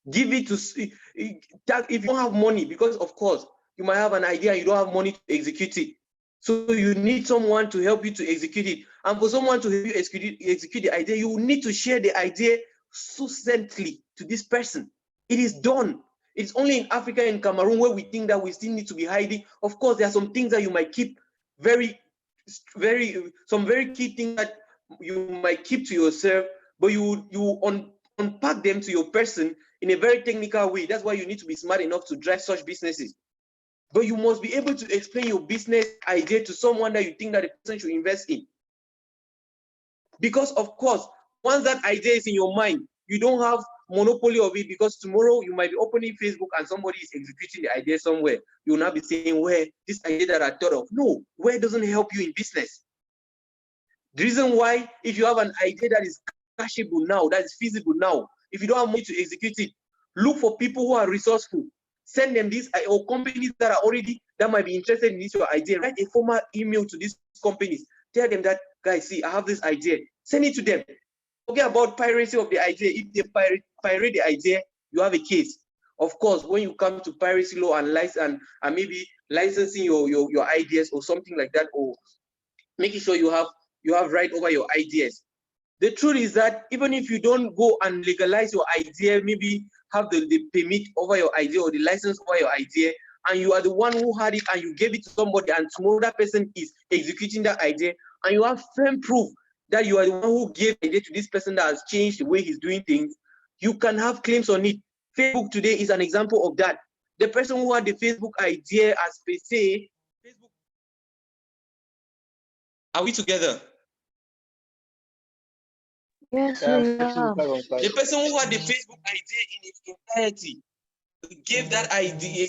Give it to, if you don't have money, because of course, you might have an idea, you don't have money to execute it. So you need someone to help you to execute it. And for someone to help you execute the idea, you need to share the idea succinctly to this person. It is done. It's only in Africa and Cameroon where we think that we still need to be hiding. Of course, there are some things that you might keep some very key things that you might keep to yourself, but you unpack them to your person in a very technical way. That's why you need to be smart enough to drive such businesses. But you must be able to explain your business idea to someone that you think that the person should invest in. Because of course, once that idea is in your mind, you don't have monopoly of it, because tomorrow you might be opening Facebook and somebody is executing the idea somewhere. You will not be saying, where this idea that I thought of. No, where doesn't help you in business. The reason why, if you have an idea that is cashable now, that is feasible now, if you don't have money to execute it, look for people who are resourceful. Send them this, or companies that are already, that might be interested in this your idea. Write a formal email to these companies. Tell them that, guys, see, I have this idea. Send it to them. Forget about piracy of the idea. If they pirate the idea, you have a case. Of course, when you come to piracy law and license and maybe licensing your ideas or something like that, or making sure you have right over your ideas. The truth is that even if you don't go and legalize your idea, maybe have the permit over your idea or the license over your idea, and you are the one who had it and you gave it to somebody, and tomorrow that person is executing that idea, and you have firm proof that you are the one who gave the idea to this person that has changed the way he's doing things, you can have claims on it. Facebook today is an example of that. The person who had the Facebook idea as per se, Facebook. Are we together? Yes, Yeah, we are. The person who had the Facebook idea in its entirety gave that idea.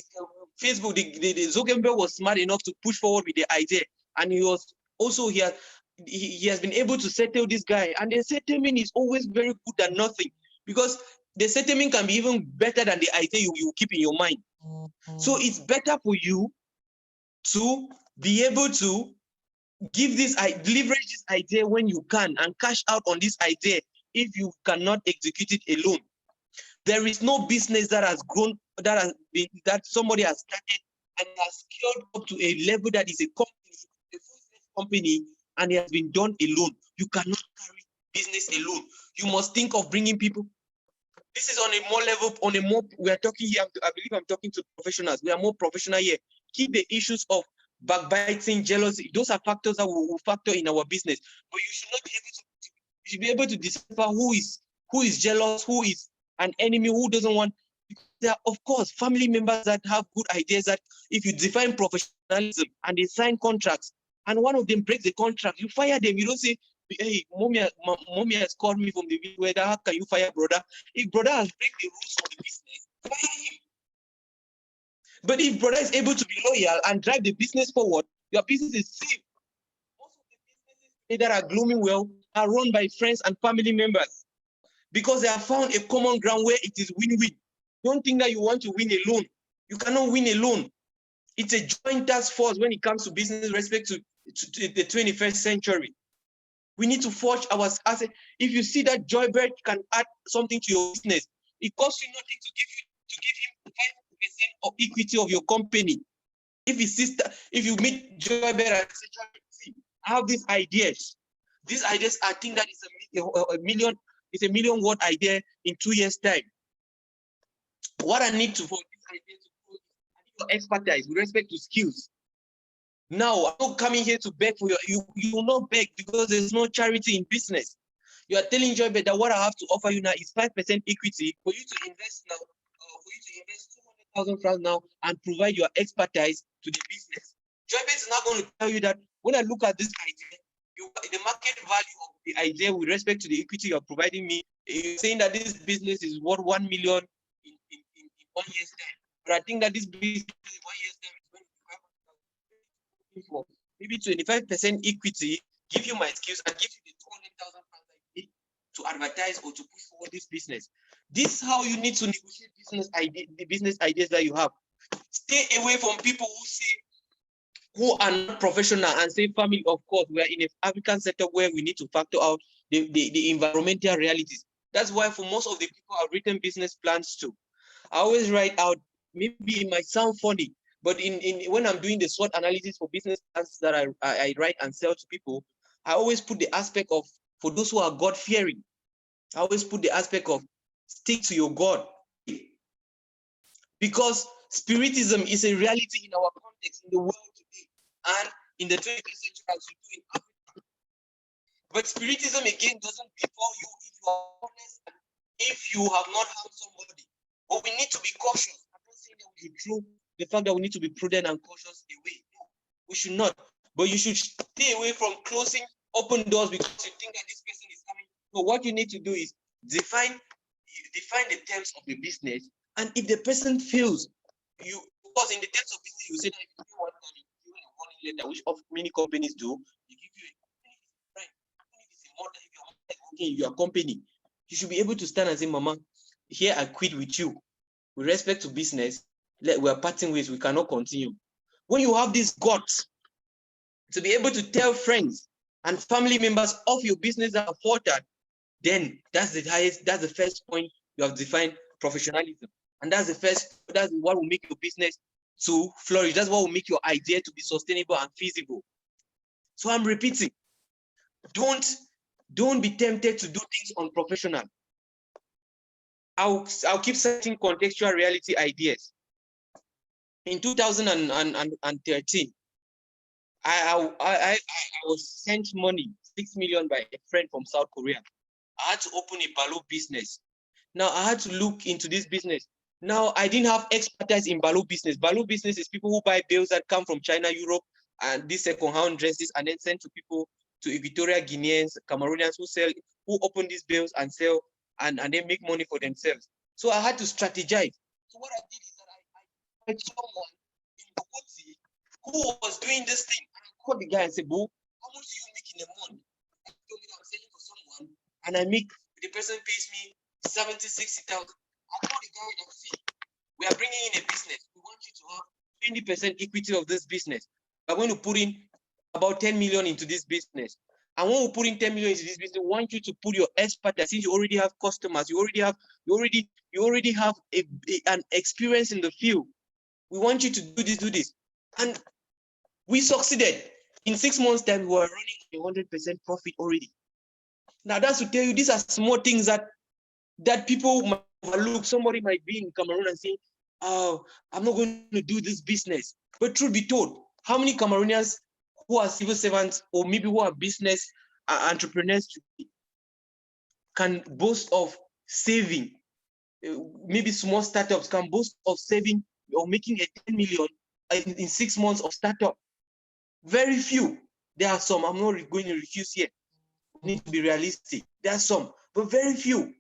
Facebook, the Zuckerberg was smart enough to push forward with the idea, and he was also he has been able to settle this guy. And the settlement is always very good than nothing, because the settlement can be even better than the idea you keep in your mind. So it's better for you to be able to leverage this idea when you can, and cash out on this idea if you cannot execute it alone. There is no business that has grown, that somebody has started and has scaled up to a level that is a full-fledged company, and it has been done alone. You cannot carry business alone. You must think of bringing people. This is on a more level, we are talking here, I believe I'm talking to professionals. We are more professional here. Keep the issues of backbiting, jealousy. Those are factors that will factor in our business. But you should not be able to, you should be able to decipher who is jealous, who is an enemy, who doesn't want. There are, of course, family members that have good ideas that if you define professionalism and they sign contracts and one of them breaks the contract, you fire them. You don't say, hey, mommy has called me from the weather. How can you fire brother? If brother has break the rules of the business, fire him. But if brother is able to be loyal and drive the business forward, your business is safe. Most of the businesses that are blooming well are run by friends and family members, because they have found a common ground where it is win-win. Don't think that you want to win alone. You cannot win alone. It's a joint task force when it comes to business respect to the 21st century. We need to forge our asset. If you see that Joybird can add something to your business, it costs you nothing to give him 5% of equity of your company. If you meet Joybird and say, I have these ideas. These ideas, I think that is a million word idea in 2 years' time. What I need for this idea to grow, I need your expertise with respect to skills. Now, I'm not coming here to beg for you will not beg, because there's no charity in business. You are telling Joybird that what I have to offer you now is 5% equity for you to invest now, for you to invest 200,000 francs now and provide your expertise to the business. Joybird is not going to tell you that when I look at this idea, the market value of the idea with respect to the equity you're providing me, you're saying that this business is worth 1 million in 1 year's time. But I think that this business in 1 year's time is going to be for maybe 25% equity, give you my skills and give you the 200,000 francs I need. to advertise or to push forward this business. This is how you need to negotiate the business ideas that you have. Stay away from people who are not professional and say family. Of course, we are in an African setup where we need to factor out the environmental realities. That's why for most of the people I've written business plans to. I always write out, maybe it might sound funny, but when I'm doing the SWOT analysis for business plans that I write and sell to people, I always put the aspect of, for those who are God-fearing, I always put the aspect of stick to your God. Because spiritism is a reality in our context, in the world today, and in the 21st century as we do in Africa. But spiritism again doesn't befall you if you are honest and if you have not harmed somebody. But we need to be cautious. I'm not saying that we should throw the fact that we need to be prudent and cautious away. No, we should not. But you should stay away from closing open doors because you think that this person is coming. So what you need to do is define the terms of the business, and if the person feels you, because in the terms of business, you say that if you pay one time, you give a warning letter, which of many companies do, they give you a right. If it's a mother, if you're working in your company, you should be able to stand and say, Mama, here I quit with you. With respect to business, we are parting ways, we cannot continue. When you have this guts to be able to tell friends and family members of your business that are faltered, then that's the first point. You have defined professionalism. And that's what will make your business to flourish. That's what will make your idea to be sustainable and feasible. So I'm repeating, don't be tempted to do things unprofessional. I'll keep citing contextual reality ideas. In 2013, I was sent money, 6 million by a friend from South Korea. I had to open a balloon business. Now I had to look into this business. Now I didn't have expertise in balloon business. Balloon business is people who buy bales that come from China, Europe, and these second-hand dresses, and then send to people, to Equatorial Guineans, Cameroonians who open these bales and sell and then make money for themselves. So I had to strategize. So what I did is that I met someone in Bogota who was doing this thing. And I called the guy and said, Bo, how much do you make in a month? He told me that I'm selling for someone, and the person pays me 70,000, 60,000. I called the guy and said, we are bringing in a business. We want you to have 20% equity of this business. We're going to put in about 10 million into this business. And when we put in 10 million into this business, we want you to put your expertise. Since you already have customers, you already have an experience in the field. We want you to do this. And we succeeded. In 6 months' time, we were running 100% profit already. Now that's to tell you, these are small things that people might overlook. Somebody might be in Cameroon and say, oh, I'm not going to do this business. But truth be told, how many Cameroonians who are civil servants or maybe who are business entrepreneurs can boast of saving? Maybe small startups can boast of saving or making a 10 million in 6 months of startup. Very few. There are some. I'm not going to refuse here. We need to be realistic. There are some, but very few.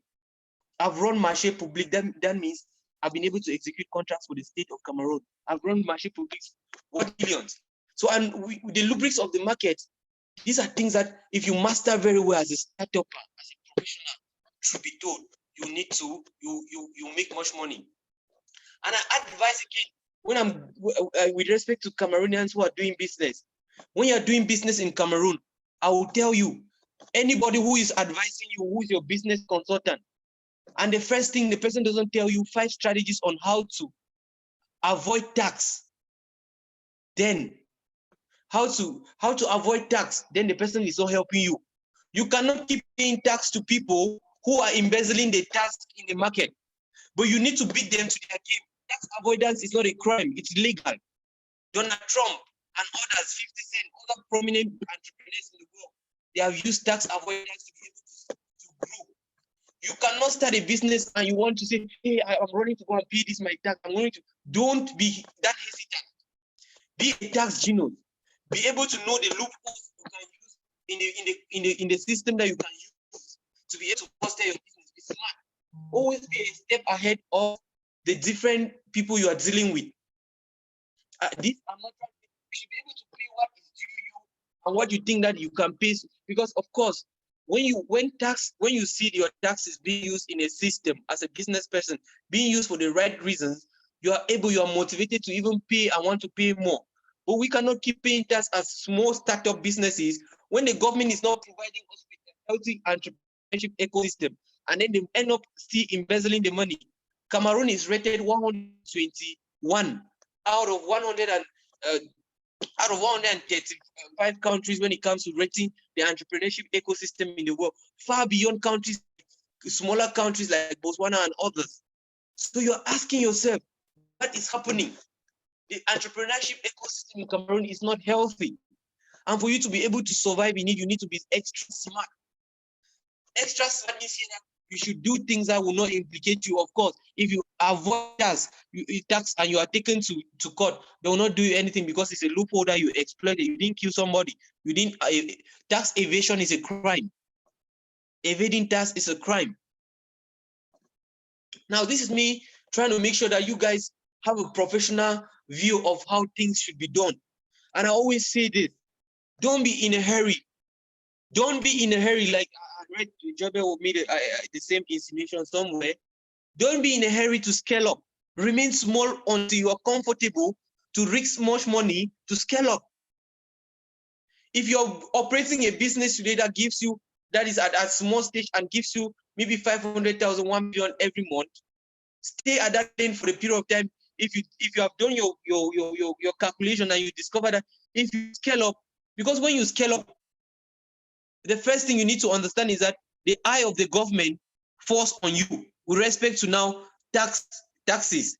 I've run marché public. That means I've been able to execute contracts for the state of Cameroon. I've run marché public worth millions. So, and the rubrics of the market, these are things that if you master very well as a startup, as a professional, truth be told, you need to, you make much money. And I advise again, when I'm with respect to Cameroonians who are doing business, when you're doing business in Cameroon, I will tell you, anybody who is advising you, who is your business consultant, and the first thing, the person doesn't tell you 5 strategies on how to avoid tax, then how to avoid tax, then the person is not helping you. You cannot keep paying tax to people who are embezzling the tax in the market, but you need to beat them to their game. Tax avoidance is not a crime, it's legal. Donald Trump and others, 50 Cent, other prominent entrepreneurs in the world, they have used tax avoidance to be able to grow. You cannot start a business and you want to say, hey, I'm running to go and pay this my tax. Don't be that hesitant. Be a tax genius. Be able to know the loopholes you can use in the system that you can use to be able to foster your business. Be smart. Always be a step ahead of the different people you are dealing with. You should be able to pay what is due you and what you think that you can pay. Because of course, when you see your taxes being used in a system as a business person, being used for the right reasons, you are motivated to even pay and want to pay more. But we cannot keep paying tax as small startup businesses when the government is not providing us with a healthy entrepreneurship ecosystem, and then they end up still embezzling the money. Cameroon is rated 121 out of 135 countries when it comes to rating the entrepreneurship ecosystem in the world, far beyond countries, smaller countries like Botswana and others. So you're asking yourself, what is happening? The entrepreneurship ecosystem in Cameroon is not healthy. And for you to be able to survive in it, you need to be extra smart. Extra smart means that you should do things that will not implicate you. Of course, if you avoid tax, and you are taken to court, they will not do anything because it's a loophole that you exploited. You didn't kill somebody. You didn't. Tax evasion is a crime. Evading tax is a crime. Now, this is me trying to make sure that you guys have a professional view of how things should be done. And I always say this: don't be in a hurry. Don't be in a hurry. Like I read Jobe made the same insinuation somewhere. Don't be in a hurry to scale up. Remain small until you are comfortable to risk much money to scale up. If you're operating a business today that gives you, that is at a small stage and gives you maybe 500,000, 1 million every month, stay at that lane for a period of time. If you have done your calculation and you discover that if you scale up, because when you scale up, the first thing you need to understand is that the eye of the government falls on you with respect to now taxes.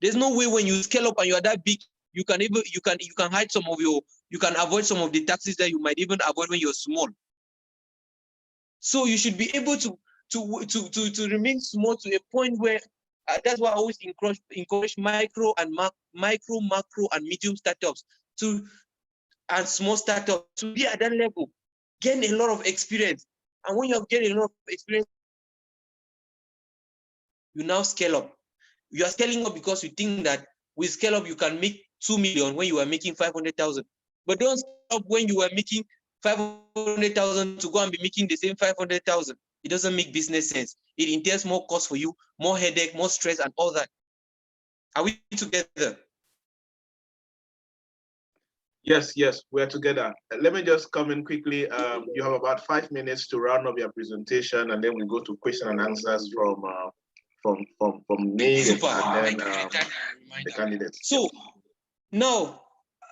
There's no way when you scale up and you are that big, you can hide some of you can avoid some of the taxes that you might even avoid when you're small. So you should be able to remain small to a point where that's why I always encourage micro, macro, and medium startups and small startups to be at that level, gain a lot of experience. And when you have gained a lot of experience, you now scale up. You are scaling up because you think that with scale up you can make 2 million when you are making 500,000. But don't scale up when you are making 500,000 to go and be making the same 500,000. It doesn't make business sense. It entails more cost for you, more headache, more stress, and all that. Are we together? Yes, we're together. Let me just come in quickly. You have about 5 minutes to round up your presentation, and then we go to question and answers from me and then the candidates. So now,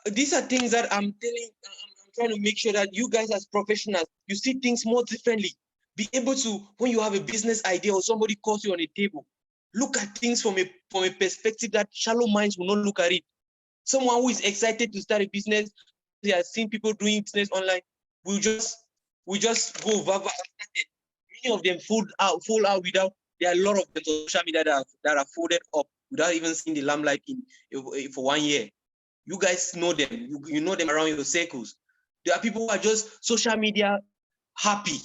these are things that I'm trying to make sure that you guys as professionals, you see things more differently. Be able to, when you have a business idea or somebody calls you on a table, look at things from a perspective that shallow minds will not look at it. Someone who is excited to start a business, they are seeing people doing business online, we just go verbal. Many of them fall out without. There are a lot of them on social media that are folded up without even seeing the limelight for 1 year. You guys know them. You know them around your circles. There are people who are just social media happy.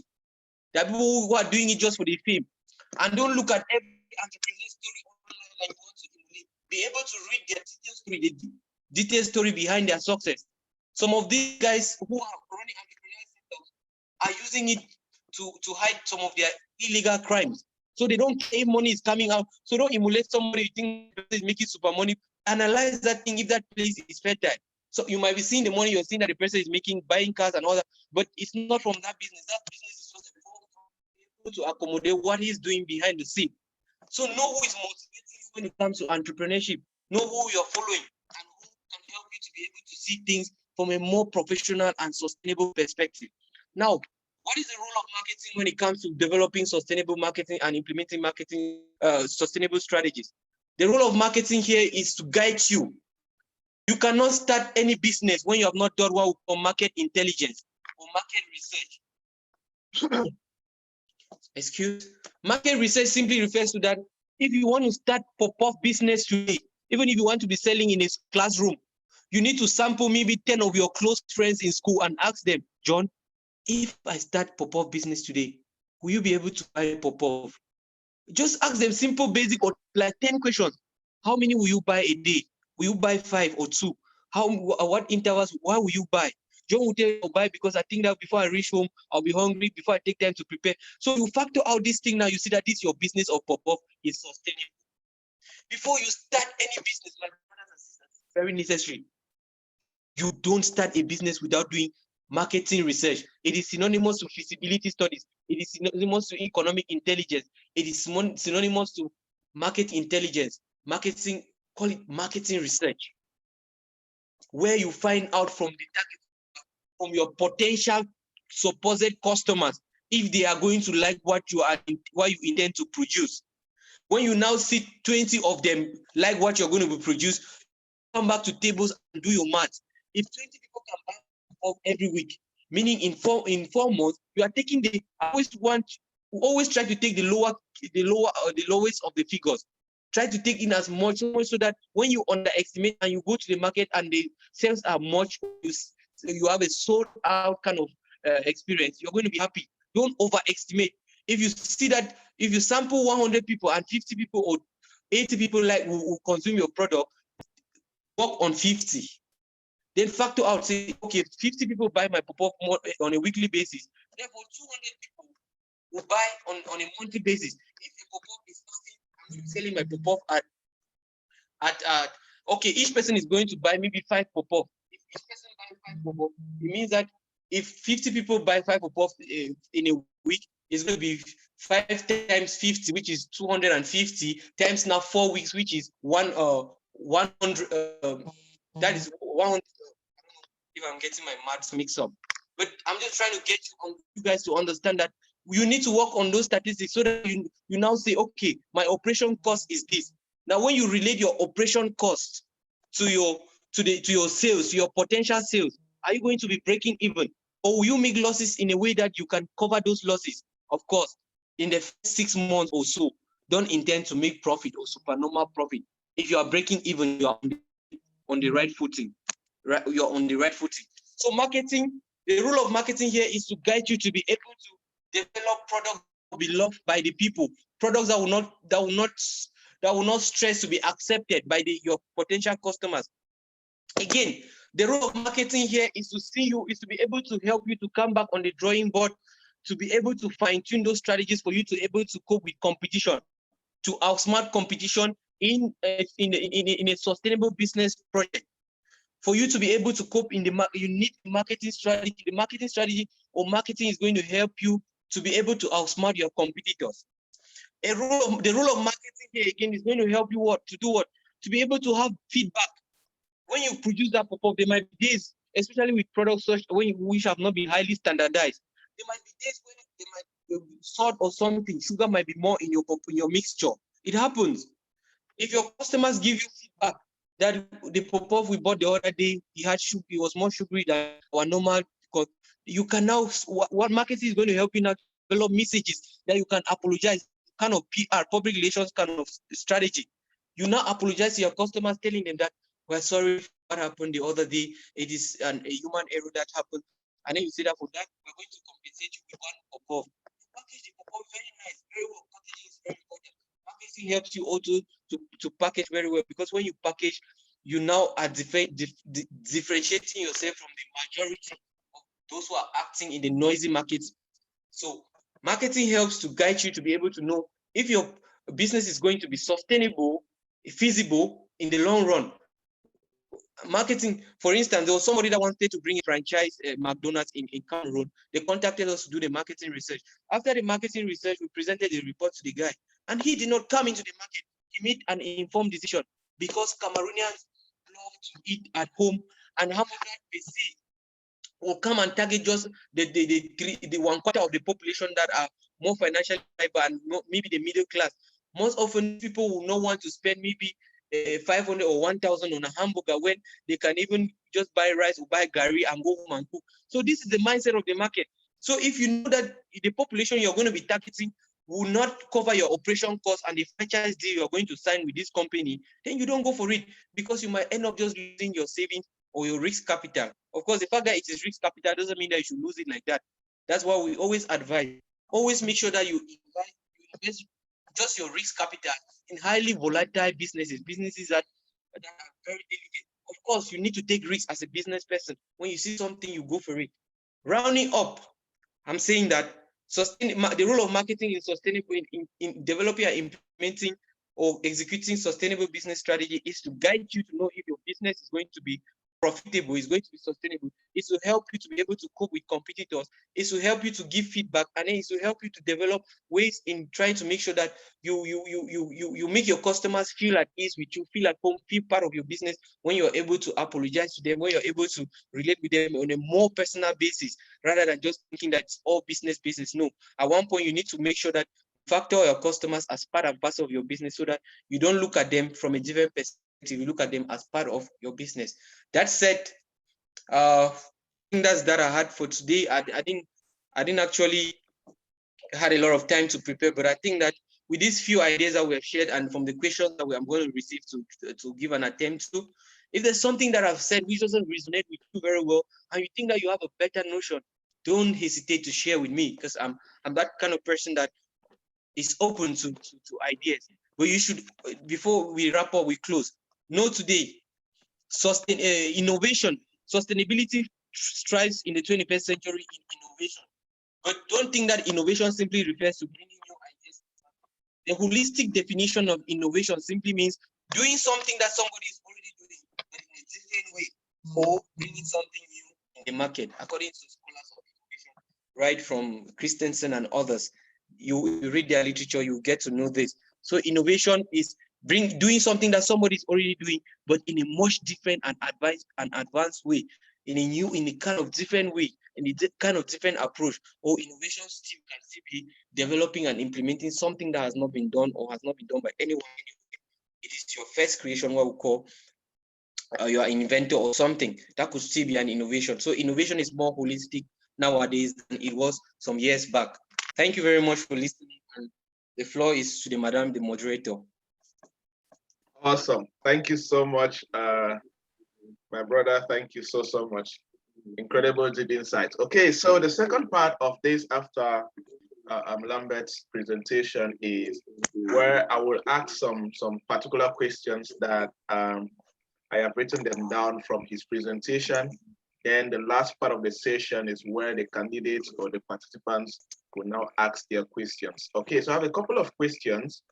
There are people who are doing it just for the fame. And don't look at every entrepreneur story online like you want to emulate. Be able to read their detailed story behind their success. Some of these guys who are running entrepreneurial systems are using it to hide some of their illegal crimes. So they don't care if money is coming out. So don't emulate somebody you think is making super money. Analyze that thing if that place is fertile. So you might be seeing the money you're seeing that the person is making, buying cars and all that, but it's not from that business. That business is just able to accommodate what he's doing behind the scene. So know who is motivating you when it comes to entrepreneurship. Know who you're following and who can help you to be able to see things from a more professional and sustainable perspective. Now, what is the role of marketing when it comes to developing sustainable marketing and implementing marketing sustainable strategies? The role of marketing here is to guide you. You cannot start any business when you have not done what we call market intelligence or market research. Market research simply refers to that if you want to start pop-up business today, even if you want to be selling in a classroom, you need to sample maybe 10 of your close friends in school and ask them, John, if I start pop-up business today, will you be able to buy pop-up? Just ask them simple, basic, or like 10 questions. How many will you buy a day? Will you buy 5 or 2? What intervals? Why will you buy? John will tell you, I'll buy because I think that before I reach home, I'll be hungry before I take time to prepare. So you factor out this thing now, you see that this your business of pop-up is sustainable. Before you start any business, my brothers and sisters, it's very necessary. You don't start a business without doing marketing research. It is synonymous to feasibility studies. It is synonymous to economic intelligence. It is synonymous to market intelligence. Marketing, call it marketing research, where you find out from the target, from your potential supposed customers, if they are going to like what you intend to produce. When you now see 20 of them like what you're going to produce, come back to tables and do your math. If 20 people can buy every week, meaning in four months, you are taking the, I always try to take the lowest of the figures. Try to take in as much so that when you underestimate and you go to the market and the sales are much, you have a sold out kind of experience, you're going to be happy. Don't overestimate. If you see that, if you sample 100 people and 50 people or 80 people will consume your product, work on 50. Then factor out, say, okay, 50 people buy my pop-up on a weekly basis. Therefore, 200 people will buy on a monthly basis. If a pop-up is starting, I'm selling my pop-up at okay, each person is going to buy maybe 5 pop-up. If each person buys 5 pop-up, it means that if 50 people buy 5 pop-up in a week, it's going to be 5 times 50, which is 250 times now 4 weeks, which is 100. That is 100. If I'm getting my maths mixed up, but I'm just trying to get you guys to understand that you need to work on those statistics so that you now say, okay, my operation cost is this. Now, when you relate your operation cost to your sales, to your potential sales, are you going to be breaking even, or will you make losses in a way that you can cover those losses? Of course, in the first 6 months or so, don't intend to make profit or supernormal profit. If you are breaking even, you are on the right footing. Right, you're on the right footing. So marketing, the role of marketing here is to guide you to be able to develop products that will be loved by the people, products that will not stress to be accepted by your potential customers. Again, the role of marketing here is to be able to help you to come back on the drawing board, to be able to fine-tune those strategies for you to be able to cope with competition, to outsmart competition in a sustainable business project. For you to be able to cope in you need marketing strategy. The marketing strategy or marketing is going to help you to be able to outsmart your competitors. The role of marketing here again is going to help you to be able to have feedback. When you produce that pop-up, there might be days, especially with products which have not been highly standardized. There might be days when there might be salt or something, sugar might be more in your mixture. It happens. If your customers give you feedback that the pop-up we bought the other day, it was more sugary than our normal, because you can now, what marketing is going to help you now develop messages that you can apologize, kind of PR, public relations kind of strategy. You now apologize to your customers, telling them that we're sorry for what happened the other day. It is a human error that happened. And then you say that for that, we're going to compensate you with one pop-up. Package the pop-up very nice, very well. Packaging is very important. Packaging helps you also to package very well, because when you package, you now are differentiating yourself from the majority of those who are acting in the noisy market. So marketing helps to guide you to be able to know if your business is going to be sustainable, feasible in the long run. Marketing, for instance, there was somebody that wanted to bring a franchise McDonald's in Cameroon. They contacted us to do the marketing research. After the marketing research, we presented the report to the guy, and he did not come into the market. He made an informed decision, because Cameroonians love to eat at home, and how much they see will come and target just the 1/4 of the population that are more financially stable and maybe the middle class. Most often, people will not want to spend maybe 500 or 1,000 on a hamburger when they can even just buy rice or buy gari and go home and cook. So this is the mindset of the market. So if you know that the population you're going to be targeting will not cover your operation costs and the franchise deal you're going to sign with this company, then you don't go for it, because you might end up just losing your savings or your risk capital. Of course, the fact that it is risk capital doesn't mean that you should lose it like that. That's why we always advise. Always make sure that you invest just your risk capital in highly volatile businesses that are very delicate. of course, you need to take risks as a business person. When you see something, you go for it. Rounding up, I'm saying that the role of marketing in sustainable in developing and implementing or executing sustainable business strategy is to guide you to know if your business is going to be profitable, is going to be sustainable. It's to help you to be able to cope with competitors. It's to help you to give feedback, and then it's to help you to develop ways in trying to make sure that you make your customers feel at ease with you, feel at home, feel part of your business. When you're able to apologize to them, when you're able to relate with them on a more personal basis, rather than just thinking that it's all business. No, at one point you need to make sure that you factor your customers as part and parcel of your business, so that you don't look at them from a different perspective. You look at them as part of your business. That said, I think that's that I had for today. I didn't actually had a lot of time to prepare, but I think that with these few ideas that we have shared and from the questions that I'm going to receive to give an attempt to, if there's something that I've said which doesn't resonate with you very well, and you think that you have a better notion, don't hesitate to share with me, because I'm that kind of person that is open to ideas. But you should, before we wrap up, we close. Know today, innovation, sustainability strives in the 21st century in innovation. But don't think that innovation simply refers to bringing new ideas. The holistic definition of innovation simply means doing something that somebody is already doing, but in a different way, or bringing something new in the market, according to scholars of innovation, right from Christensen and others. You read their literature, you get to know this. So innovation is doing something that somebody is already doing, but in a much different and advanced way, in a kind of different way, in a kind of different approach. Or innovation still can still be developing and implementing something that has not been done or has not been done by anyone. It is your first creation, what we call you are an inventor or something. That could still be an innovation. So innovation is more holistic nowadays than it was some years back. Thank you very much for listening. And the floor is to the Madam, the moderator. Awesome. Thank you so much, my brother. Thank you so much. Incredible deep insights. Okay, so the second part of this after Lambert's presentation is where I will ask some particular questions that I have written them down from his presentation. Then the last part of the session is where the candidates or the participants will now ask their questions. Okay, so I have a couple of questions.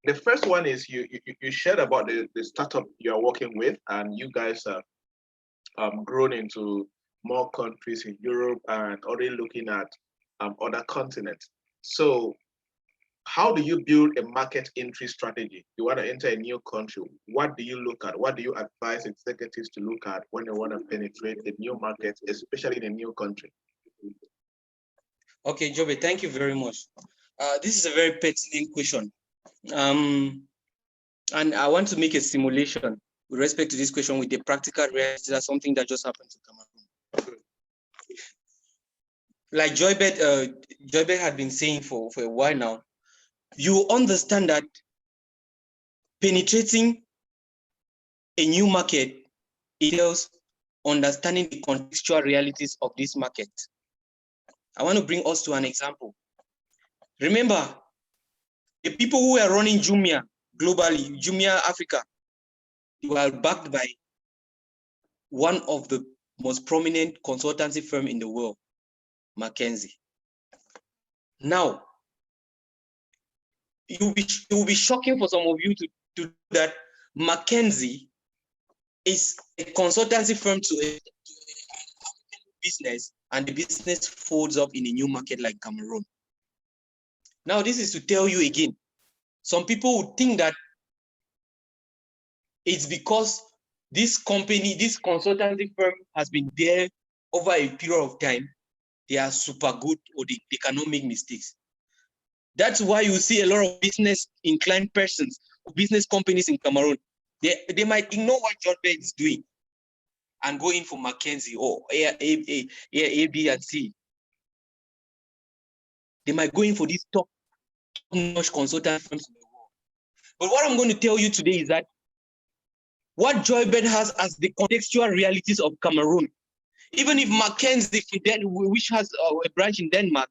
The first one is you shared about the startup you're working with, and you guys have grown into more countries in Europe and already looking at other continents. So how do you build a market entry strategy? You want to enter a new country. What do you look at? What do you advise executives to look at when they want to penetrate a new market, especially in a new country? Okay, Jobe, thank you very much. This is a very pertinent question. And I want to make a simulation with respect to this question with the practical reality. That's something that just happened to Cameroon. Like Joybet had been saying for a while now, you understand that penetrating a new market entails understanding the contextual realities of this market. I want to bring us to an example. Remember, the people who are running Jumia globally, Jumia Africa, they were backed by one of the most prominent consultancy firm in the world, McKinsey. Now, it will be shocking for some of you to do that. McKinsey is a consultancy firm to an African business, and the business folds up in a new market like Cameroon. Now, this is to tell you again, some people would think that it's because this company, this consultancy firm has been there over a period of time, they are super good or they cannot make mistakes. That's why you see a lot of business inclined persons, business companies in Cameroon. They might ignore what John Bay is doing and go in for McKinsey or A, B, and C. They might go in for these top-notch consultant firms in the world. But what I'm going to tell you today is that what Joybed has as the contextual realities of Cameroon, even if McKinsey, which has a branch in Denmark,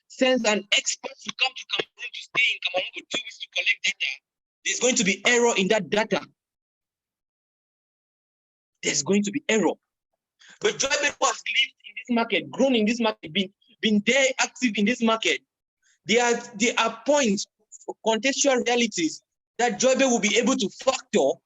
sends an expert to come to Cameroon to stay in Cameroon for 2 weeks to collect data, there's going to be error in that data. there's going to be error. But Joybet who has lived in this market, grown in this market, been there active in this market, there are points, contextual realities that Joybet will be able to factor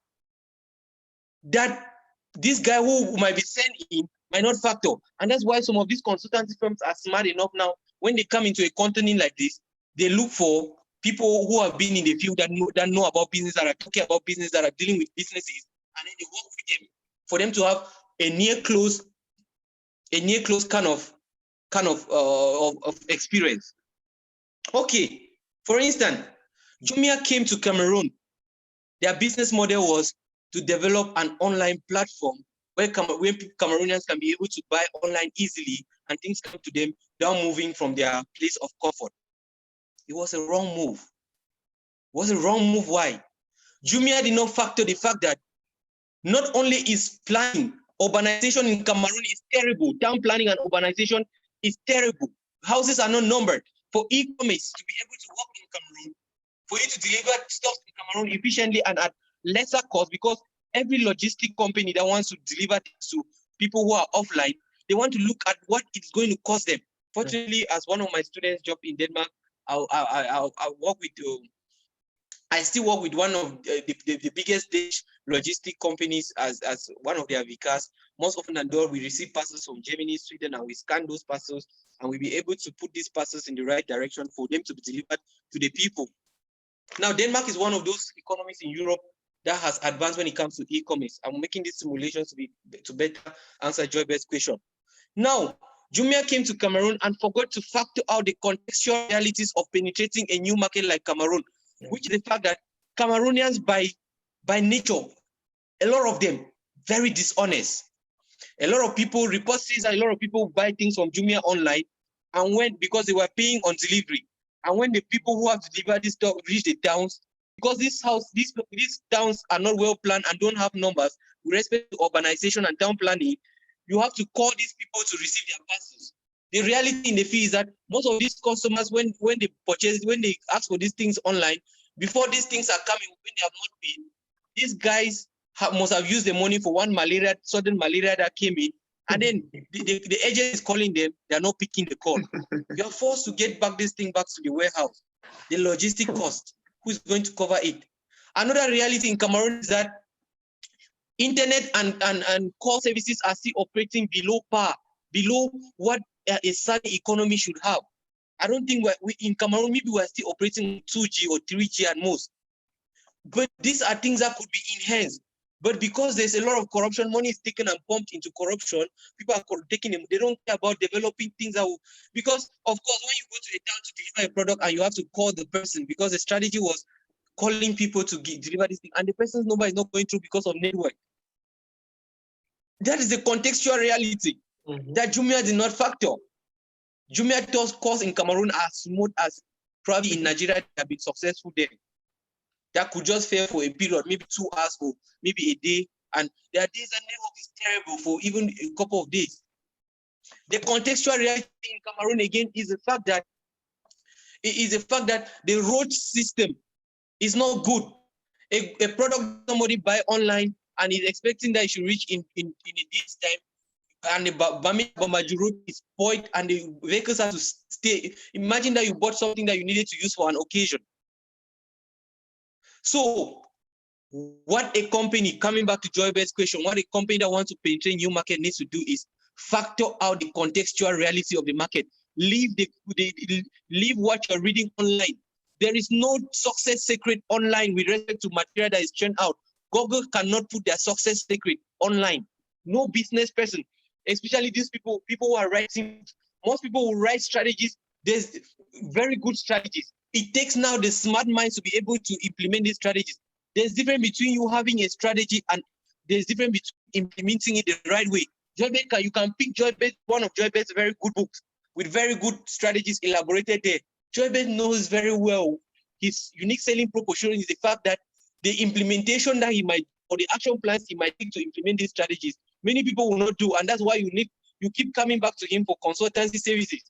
that this guy who might be sent in might not factor. And that's why some of these consultancy firms are smart enough now, when they come into a continent like this, they look for people who have been in the field that know about business, that are talking about business, that are dealing with businesses, and then they work with them for them to have a near close kind of experience. Okay, for instance, Jumia came to Cameroon. Their business model was to develop an online platform where Cameroonians can be able to buy online easily and things come to them without moving from their place of comfort. It was a wrong move. It was a wrong move. Why? Jumia did not factor the fact that not only is planning, urbanization in Cameroon is terrible. Town planning and urbanization is terrible. Houses are not numbered. For e-commerce to be able to work in Cameroon, for you to deliver stuff in Cameroon efficiently and at lesser cost, because every logistic company that wants to deliver things to people who are offline, they want to look at what it's going to cost them. Fortunately, as one of my students' job in Denmark, I work with. I still work with one of the biggest Danish logistic companies as one of their vicars. Most often than not, we receive parcels from Germany, Sweden, and we scan those parcels, and we'll be able to put these parcels in the right direction for them to be delivered to the people. Now, Denmark is one of those economies in Europe that has advanced when it comes to e-commerce. I'm making these simulations to better answer Joybet's question. Now, Jumia came to Cameroon and forgot to factor out the contextual realities of penetrating a new market like Cameroon, which is the fact that Cameroonians by nature, a lot of them, very dishonest. A lot of people, report says that a lot of people buy things from Jumia online, and because they were paying on delivery. And when the people who have to deliver this stuff reach the towns, because these towns are not well planned and don't have numbers with respect to urbanization and town planning, you have to call these people to receive their parcels. The reality in the field is that most of these customers, when they ask for these things online, before these things are coming, when they have not paid, these guys must have used the money for one sudden malaria that came in, and then the agent is calling them, they are not picking the call. You are forced to get back this thing back to the warehouse. The logistic cost, who's going to cover it? Another reality in Cameroon is that internet and call services are still operating below par, below what a sunny economy should have. I don't think we in Cameroon, maybe we're still operating 2G or 3G at most. But these are things that could be enhanced. But because there's a lot of corruption, money is taken and pumped into corruption, people are taking them. They don't care about developing things that will, because of course, when you go to a town to deliver a product and you have to call the person, because the strategy was calling people to deliver this thing, and the person's number is not going through because of network. That is the contextual reality that Jumia did not factor. Jumia calls in Cameroon as smooth as probably in Nigeria they have been successful there. That could just fail for a period, maybe 2 hours or maybe a day. And there are days that network is terrible for even a couple of days. The contextual reality in Cameroon again is the fact that the road system is not good. A product somebody buy online and is expecting that it should reach in a day's time, and the Bamaju road is spoiled and the vehicles have to stay. Imagine that you bought something that you needed to use for an occasion. So what a company, coming back to Joybet's question, what a company that wants to penetrate new market needs to do is factor out the contextual reality of the market. Leave what you're reading online. There is no success secret online with respect to material that is churned out. Google cannot put their success secret online. No business person, especially these people who are writing, most people who write strategies, there's very good strategies. It takes now the smart minds to be able to implement these strategies. There's difference between you having a strategy and there's difference between implementing it the right way. Joybet, you can pick Joybet, one of Joybet's very good books with very good strategies elaborated there. Joybet knows very well his unique selling proposition is the fact that the implementation that he might, or the action plans he might take to implement these strategies, many people will not do, and that's why you keep coming back to him for consultancy services,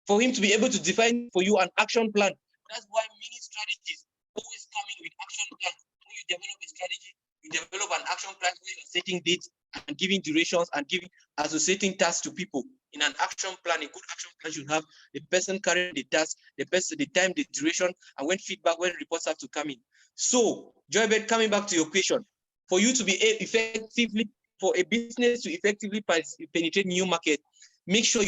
for him to be able to define for you an action plan. That's why many strategies always coming with action plans. When you develop a strategy, You develop an action plan where you're setting dates and giving durations and giving associating tasks to people. In an action plan, a good action plan should have the person carrying the task, the person, the time, the duration, and when feedback, when reports have to come in. So, Joybird, coming back to your question, for you to be effectively, for a business to effectively penetrate new market, make sure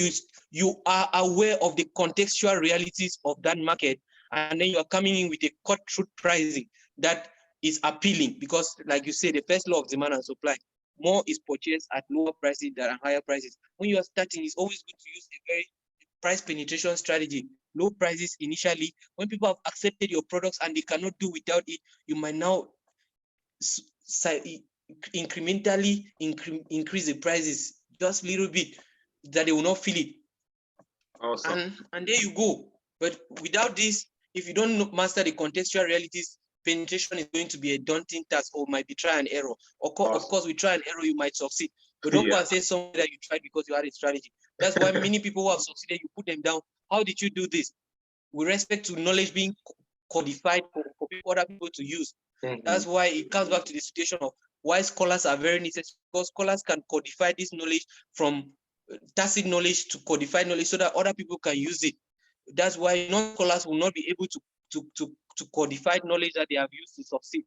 you are aware of the contextual realities of that market, and then you are coming in with a cut-through pricing that is appealing, because like you say, the first law of demand and supply, more is purchased at lower prices than at higher prices. When you are starting, it's always good to use a very price penetration strategy. Low prices initially. When people have accepted your products and they cannot do without it, you might now incrementally increase the prices just a little bit, that they will not feel it. Awesome. And there you go. But without this, if you don't master the contextual realities, penetration is going to be a daunting task, or might be try and error. Of course, with try and error, you might succeed. But don't go and say something that you tried because you had a strategy. That's why many people who have succeeded, you put them down. How did you do this? With respect to knowledge being codified for other people to use. That's why it comes back to the situation of why scholars are very necessary, because scholars can codify this knowledge from tacit knowledge to codified knowledge so that other people can use it. That's why non-scholars will not be able to codify knowledge that they have used to succeed.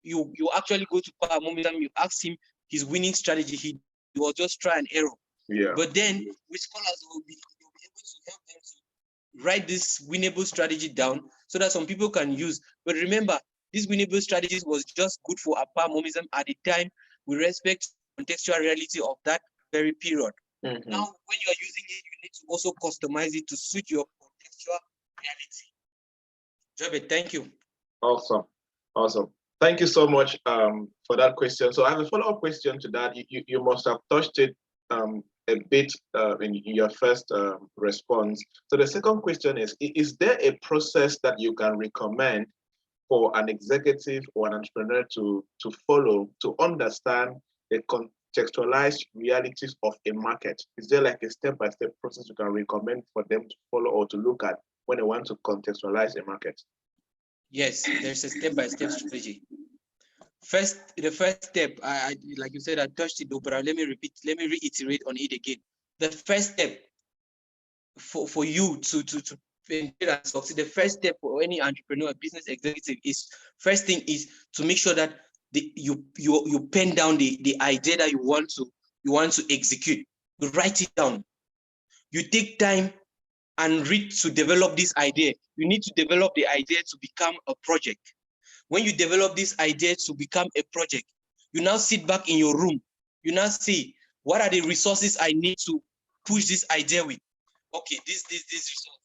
You actually go to Power Momentum, you ask him his winning strategy, he will just try and error. Yeah. But then with scholars, they'll be able to help them to write this winnable strategy down so that some people can use. But remember, these winnable strategies was just good for a Power Momentum at the time with respect to the contextual reality of that very period. Now, when you are using it, you need to also customize it to suit your contextual reality. Jobe, thank you. Awesome. Thank you so much for that question. So I have a follow-up question to that. You must have touched it a bit in your first response. So the second question is there a process that you can recommend for an executive or an entrepreneur to follow to understand the contextualized realities of a market? Is there like a step-by-step process you can recommend for them to follow or to look at when they want to contextualize a market? Yes, there's a step-by-step strategy. The first step, I like you said, I touched it, but let me reiterate on it again. The first step for you to penetrate and succeed, the first step for any entrepreneur, business executive is, first thing is to make sure that you pen down the idea that you want to execute. You write it down. You take time and read to develop this idea. You need to develop the idea to become a project. When you develop this idea to become a project, you now sit back in your room. You now see, what are the resources I need to push this idea with? Okay, this resource,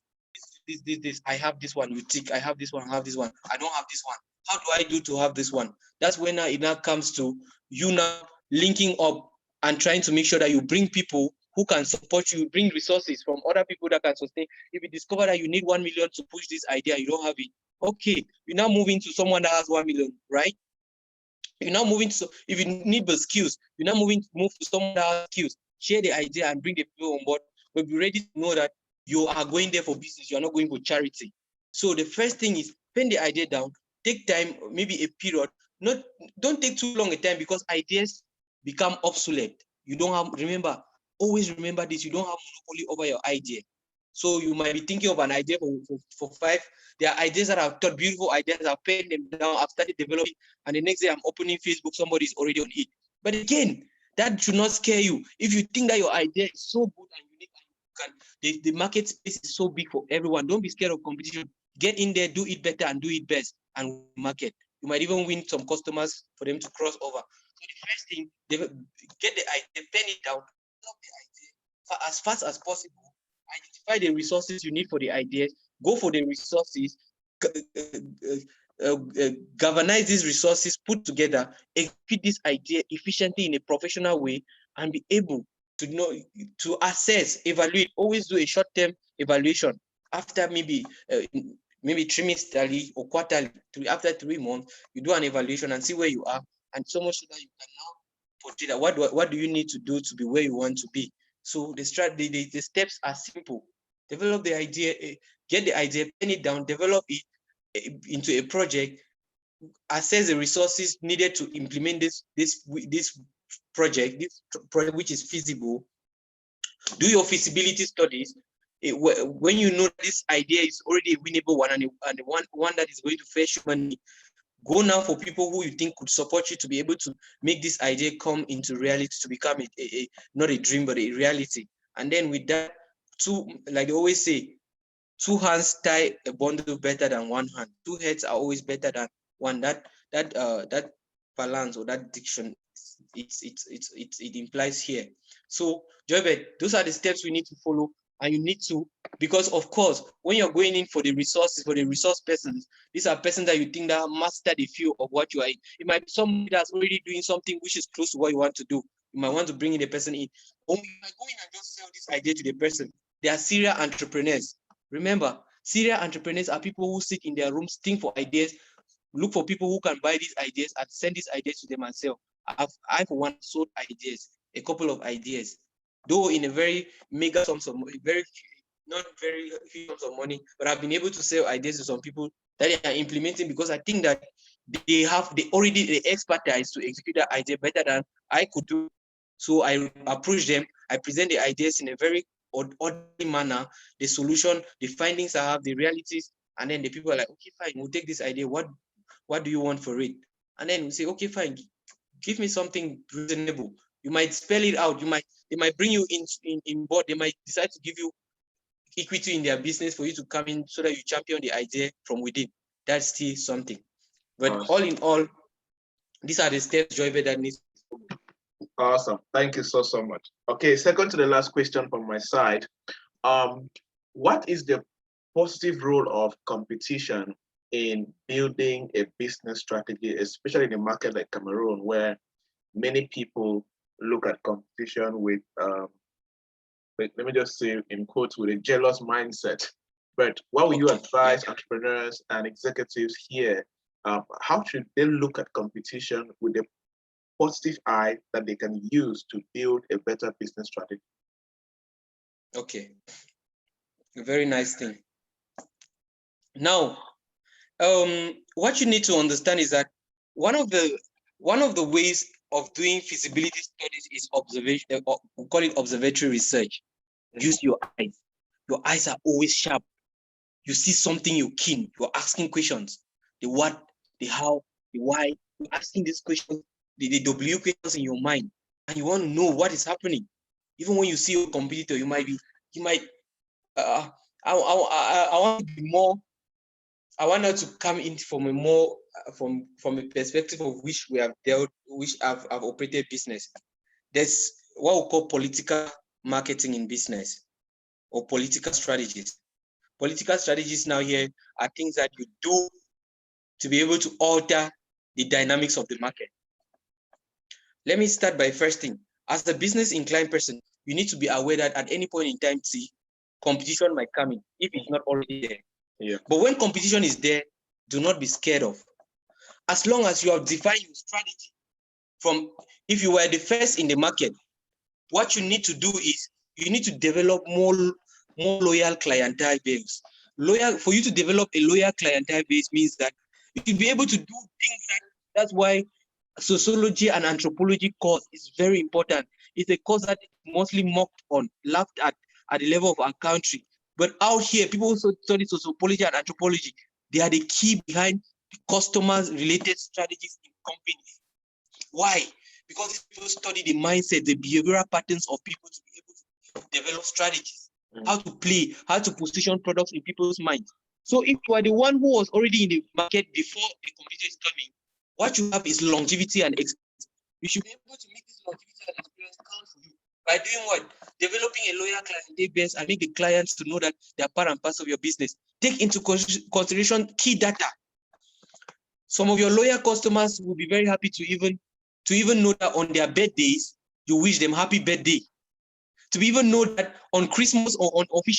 this. I have this one. You tick. I have this one. I have this one. I don't have this one. How do I do to have this one? That's when it now comes to you now linking up and trying to make sure that you bring people who can support you, bring resources from other people that can sustain. If you discover that you need 1 million to push this idea, you don't have it. Okay, you're now moving to someone that has 1 million, right? You're now moving to, if you need the skills, you're now move to someone that has skills. Share the idea and bring the people on board, but be ready to know that you are going there for business, you are not going for charity. So the first thing is pen the idea down, take time, maybe a period. Don't take too long a time, because ideas become obsolete. You don't have, always remember this, you don't have monopoly over your idea. So you might be thinking of an idea for 5. There are ideas that I've thought, beautiful ideas, I've penned them down, I've started developing, and the next day I'm opening Facebook, somebody's already on it. But again, that should not scare you. If you think that your idea is so good and unique, and the market space is so big for everyone, don't be scared of competition. Get in there, do it better and do it best, and market. You might even win some customers for them to cross over. So the first thing, get the idea, pen it down, develop the idea as fast as possible. Identify the resources you need for the idea, go for the resources, governize these resources, put together, execute this idea efficiently in a professional way, and be able to know, to assess, evaluate. Always do a short-term evaluation after maybe trimesterly or quarterly. After 3 months, you do an evaluation and see where you are, and so much so that you can now portray that what do you need to do to be where you want to be. So the steps are simple. Develop the idea, get the idea, pen it down, develop it into a project, assess the resources needed to implement this project, which is feasible. Do your feasibility studies. When you know this idea is already a winnable one and one that is going to fetch money, go now for people who you think could support you to be able to make this idea come into reality, to become not a dream but a reality. And then with that, like they always say, 2 hands tie a bundle better than 1 hand. 2 heads are always better than one. That balance or that diction, it implies here. So Joybert, those are the steps we need to follow, and you need to, because of course, when you're going in for the resources, for the resource persons, these are persons that you think that master the field of what you are in. It might be somebody that's already doing something which is close to what you want to do. You might want to bring in the person in, or you might go in and just sell this idea to the person. They are serial entrepreneurs. Remember, serial entrepreneurs are people who sit in their rooms, think for ideas, look for people who can buy these ideas and send these ideas to them and sell. I for one sold ideas, a couple of ideas, though in a very mega sums of money, not very huge sums of money, but I've been able to sell ideas to some people that they are implementing because I think that they have already the expertise to execute that idea better than I could do. So I approach them, I present the ideas in a very orderly manner, the solution, the findings I have, the realities, and then the people are like, okay, fine, we'll take this idea. What do you want for it? And then we say, okay, fine, give me something reasonable. You might spell it out. They might bring you in board. They might decide to give you equity in their business for you to come in so that you champion the idea from within. That's still something. But awesome. all in all, these are the steps Joybert that needs. Awesome. Thank you so much. Okay, second to the last question from my side. What is the positive role of competition in building a business strategy, especially in a market like Cameroon, where many people look at competition with, let me just say in quotes, with a jealous mindset. But what will you advise entrepreneurs and executives here? How should they look at competition with a positive eye that they can use to build a better business strategy? Okay, a very nice thing. Now, what you need to understand is that one of the ways of doing feasibility studies is observation. We call it observatory research. Use your eyes. Your eyes are always sharp. You see something, you're keen. You're asking questions. The what, the how, the why. You're asking these questions, the W questions in your mind, and you want to know what is happening. Even when you see your competitor, I want to be more. I want us to come in from a more from a perspective of which we have dealt, which have operated business. There's what we call political marketing in business, or political strategies. Political strategies now here are things that you do to be able to alter the dynamics of the market. Let me start by first thing. As a business inclined person, you need to be aware that at any point in time, competition might come in if it's not already there. Yeah. But when competition is there, do not be scared of. As long as you have defined your strategy if you were the first in the market, what you need to do is you need to develop more loyal clientele base. For you to develop a loyal clientele base means that you should be able to do things that's why sociology and anthropology course is very important. It's a course that is mostly mocked on, laughed at the level of our country. But out here, people also study sociology and anthropology. They are the key behind customers-related strategies in companies. Why? Because people study the mindset, the behavioral patterns of people to be able to develop strategies, how to play, how to position products in people's minds. So if you are the one who was already in the market before the competitor is coming, what you have is longevity and experience. You should be able to make this longevity and experience count for you by doing what? Developing a loyal client base and make the clients to know that they are part and parcel of your business. Take into consideration key data. Some of your loyal customers will be very happy to even know that on their birthdays, you wish them happy birthday. To even know that on Christmas or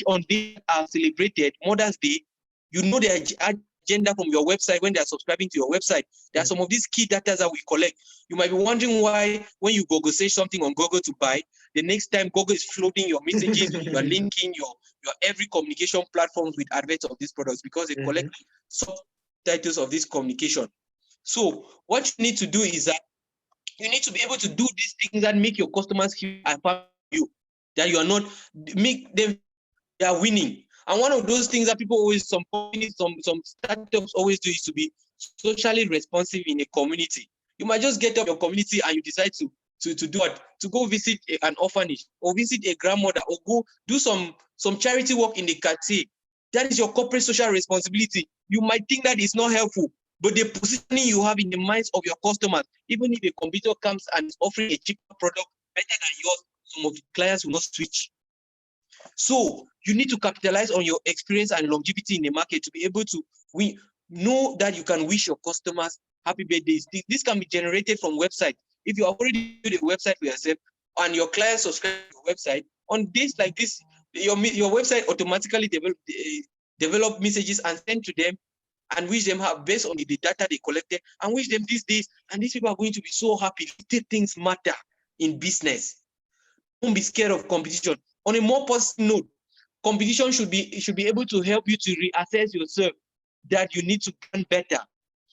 on days are celebrated, Mother's Day, you know their agenda from your website when they are subscribing to your website. There are some of these key data that we collect. You might be wondering why when you Google search something on Google to buy, the next time Google is floating your messages, you are linking your every communication platforms with adverts of these products because they collect subtitles of this communication. So what you need to do is that you need to be able to do these things that make your customers feel apart from you, that you are not, make them, they are winning. And one of those things that people always, some companies, some startups always do is to be socially responsive in a community. You might just get up your community and you decide to do what? To go visit an orphanage or visit a grandmother or go do some charity work in the quartier. That is your corporate social responsibility. You might think that it's not helpful, but the positioning you have in the minds of your customers, even if a competitor comes and is offering a cheaper product better than yours, some of the clients will not switch. So you need to capitalize on your experience and longevity in the market to be able to know that you can wish your customers happy birthdays. This can be generated from website. If you already do the website for yourself and your clients subscribe to your website, on days like this, your website automatically develop messages and send to them and wish them based on the data they collected and wish them these days. And these people are going to be so happy. Little things matter in business. Don't be scared of competition. On a more positive note, competition should be able to help you to reassess yourself, that you need to brand better.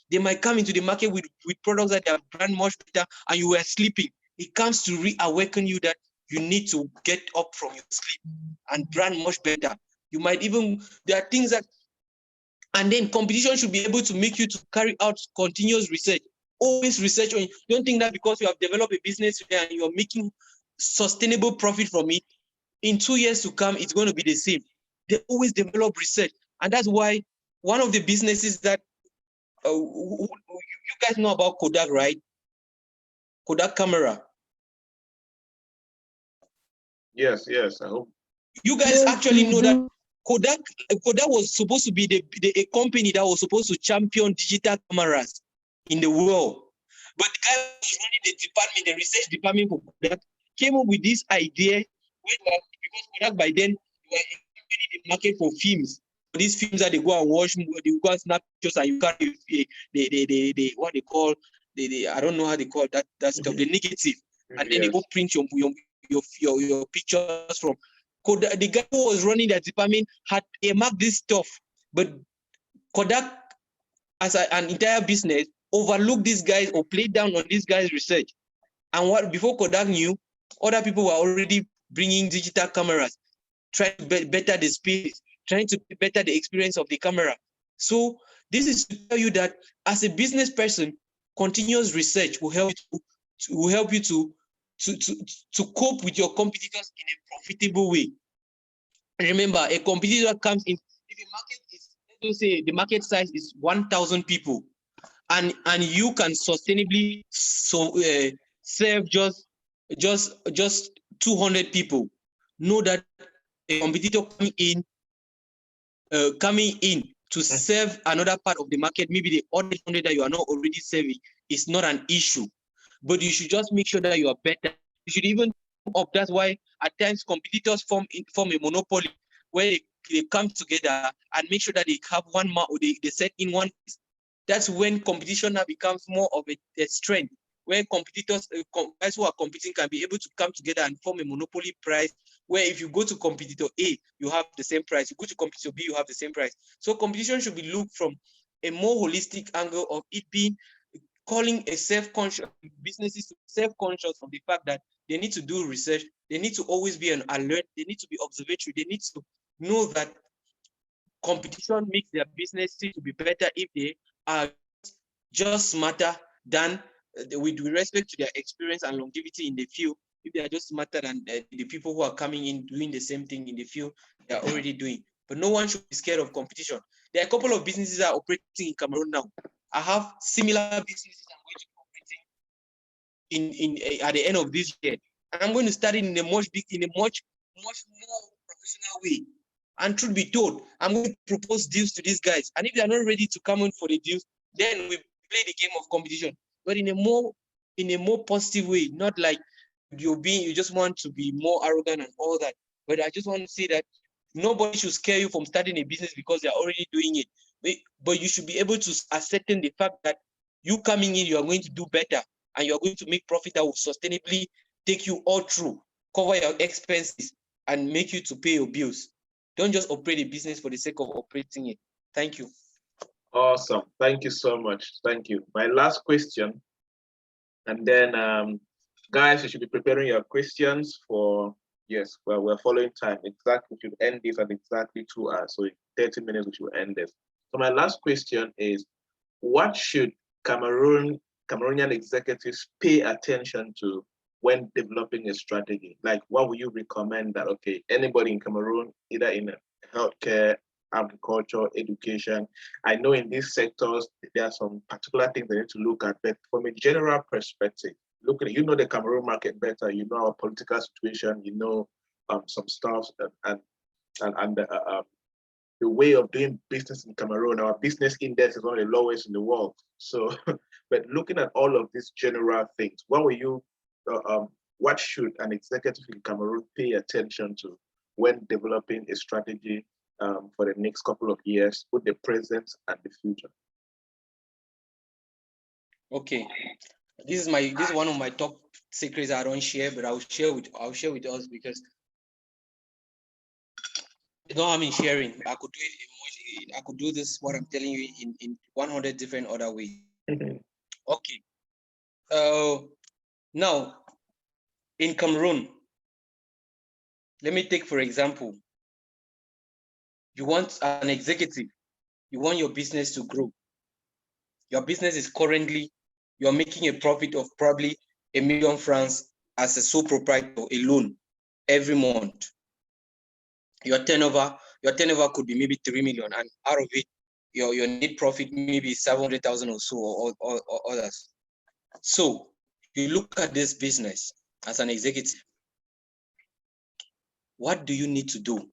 They might come into the market with products that are brand much better and you were sleeping. It comes to reawaken you that you need to get up from your sleep and brand much better. You might even, there are things that, and then competition should be able to make you to carry out continuous research. Always research on, don't think that because you have developed a business and you're making sustainable profit from it, in 2 years to come, it's going to be the same. They always develop research. And that's why one of the businesses that you guys know about Kodak, right? Kodak camera. Yes, I hope. You guys actually know that Kodak was supposed to be a company that was supposed to champion digital cameras in the world. But the guy who was running the department, the research department for Kodak, came up with this idea, because Kodak by then were in the market for films. These films that they go and watch, they go and snap pictures, and you carry the what they call I don't know how they call that stuff, the negative, and then they go print your pictures from. Kodak, the guy who was running that department had earmarked this stuff, but Kodak, as an entire business, overlooked these guys or played down on these guys' research. And before Kodak knew, other people were already bringing digital cameras, trying to better the space, trying to better the experience of the camera. So this is to tell you that as a business person, continuous research will help you to cope with your competitors in a profitable way. Remember, a competitor comes in, if a market is, let's say the market size is 1,000 people, and you can sustainably serve just 200 people. Know that a competitor coming in to serve another part of the market, maybe the other 100 that you are not already serving, is not an issue. But you should just make sure that you are better. You should even up. That's why at times competitors form a monopoly where they come together and make sure that they have one mark, or they set in one. That's when competition now becomes more of a strength, where competitors, guys who are competing, can be able to come together and form a monopoly price, where if you go to competitor A, you have the same price. You go to competitor B, you have the same price. So competition should be looked from a more holistic angle of it being, calling a self-conscious, businesses self-conscious of the fact that they need to do research, they need to always be on alert, they need to be observatory, they need to know that competition makes their business to be better if they are just smarter than, with respect to their experience and longevity in the field, if they are just smarter than the people who are coming in doing the same thing in the field they are already doing. But no one should be scared of competition. There are a couple of businesses that are operating in Cameroon now. I have similar businesses I'm going to be operating at the end of this year, and I'm going to start it in a much more professional way. And truth be told, I'm going to propose deals to these guys, and if they are not ready to come in for the deals, then we play the game of competition, but in a more positive way, not like you just want to be more arrogant and all that. But I just want to say that nobody should scare you from starting a business because they're already doing it. But you should be able to ascertain the fact that you coming in, you are going to do better, and you are going to make profit that will sustainably take you all through, cover your expenses, and make you to pay your bills. Don't just operate a business for the sake of operating it. Thank you. Awesome. Thank you so much. Thank you. My last question, and then guys, you should be preparing your questions for, yes, well, we're following time. Exactly, we should end this at exactly 2 hours. So in 30 minutes, we should end this. So my last question is, what should Cameroonian executives pay attention to when developing a strategy? Like, what would you recommend that, okay, anybody in Cameroon, either in healthcare, agriculture, education, I know in these sectors, there are some particular things they need to look at, but from a general perspective, look at, you know, the Cameroon market better, you know our political situation, you know some stuff, and the way of doing business in Cameroon, our business index is one of the lowest in the world. So, but looking at all of these general things, what should an executive in Cameroon pay attention to when developing a strategy for the next couple of years, both the present and the future? Okay, this is one of my top secrets I don't share, but I'll share with us, because you know I'm in sharing. I could do it. I could do this, what I'm telling you, in 100 different other ways. Okay. Now in Cameroon, let me take for example. You want an executive. You want your business to grow. Your business is currently, you're making a profit of probably $1 million francs as a sole proprietor alone every month. Your turnover could be maybe 3 million, and out of it, your net profit maybe 700,000 or so, or others. So you look at this business as an executive. What do you need to do?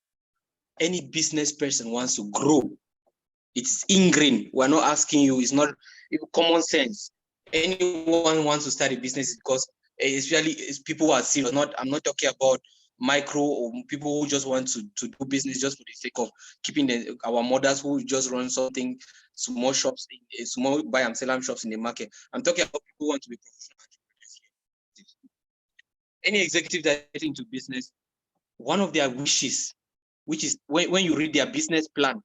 Any business person wants to grow. It's ingrained. We're not asking you. It's not common sense. Anyone wants to start a business because, especially people who are serious. I'm not talking about micro or people who just want to do business just for the sake of keeping our mothers who just run something, small shops, small buy and sell shops in the market. I'm talking about people who want to be professional entrepreneurs. Any executive that gets into business, one of their wishes, which is when you read their business plan,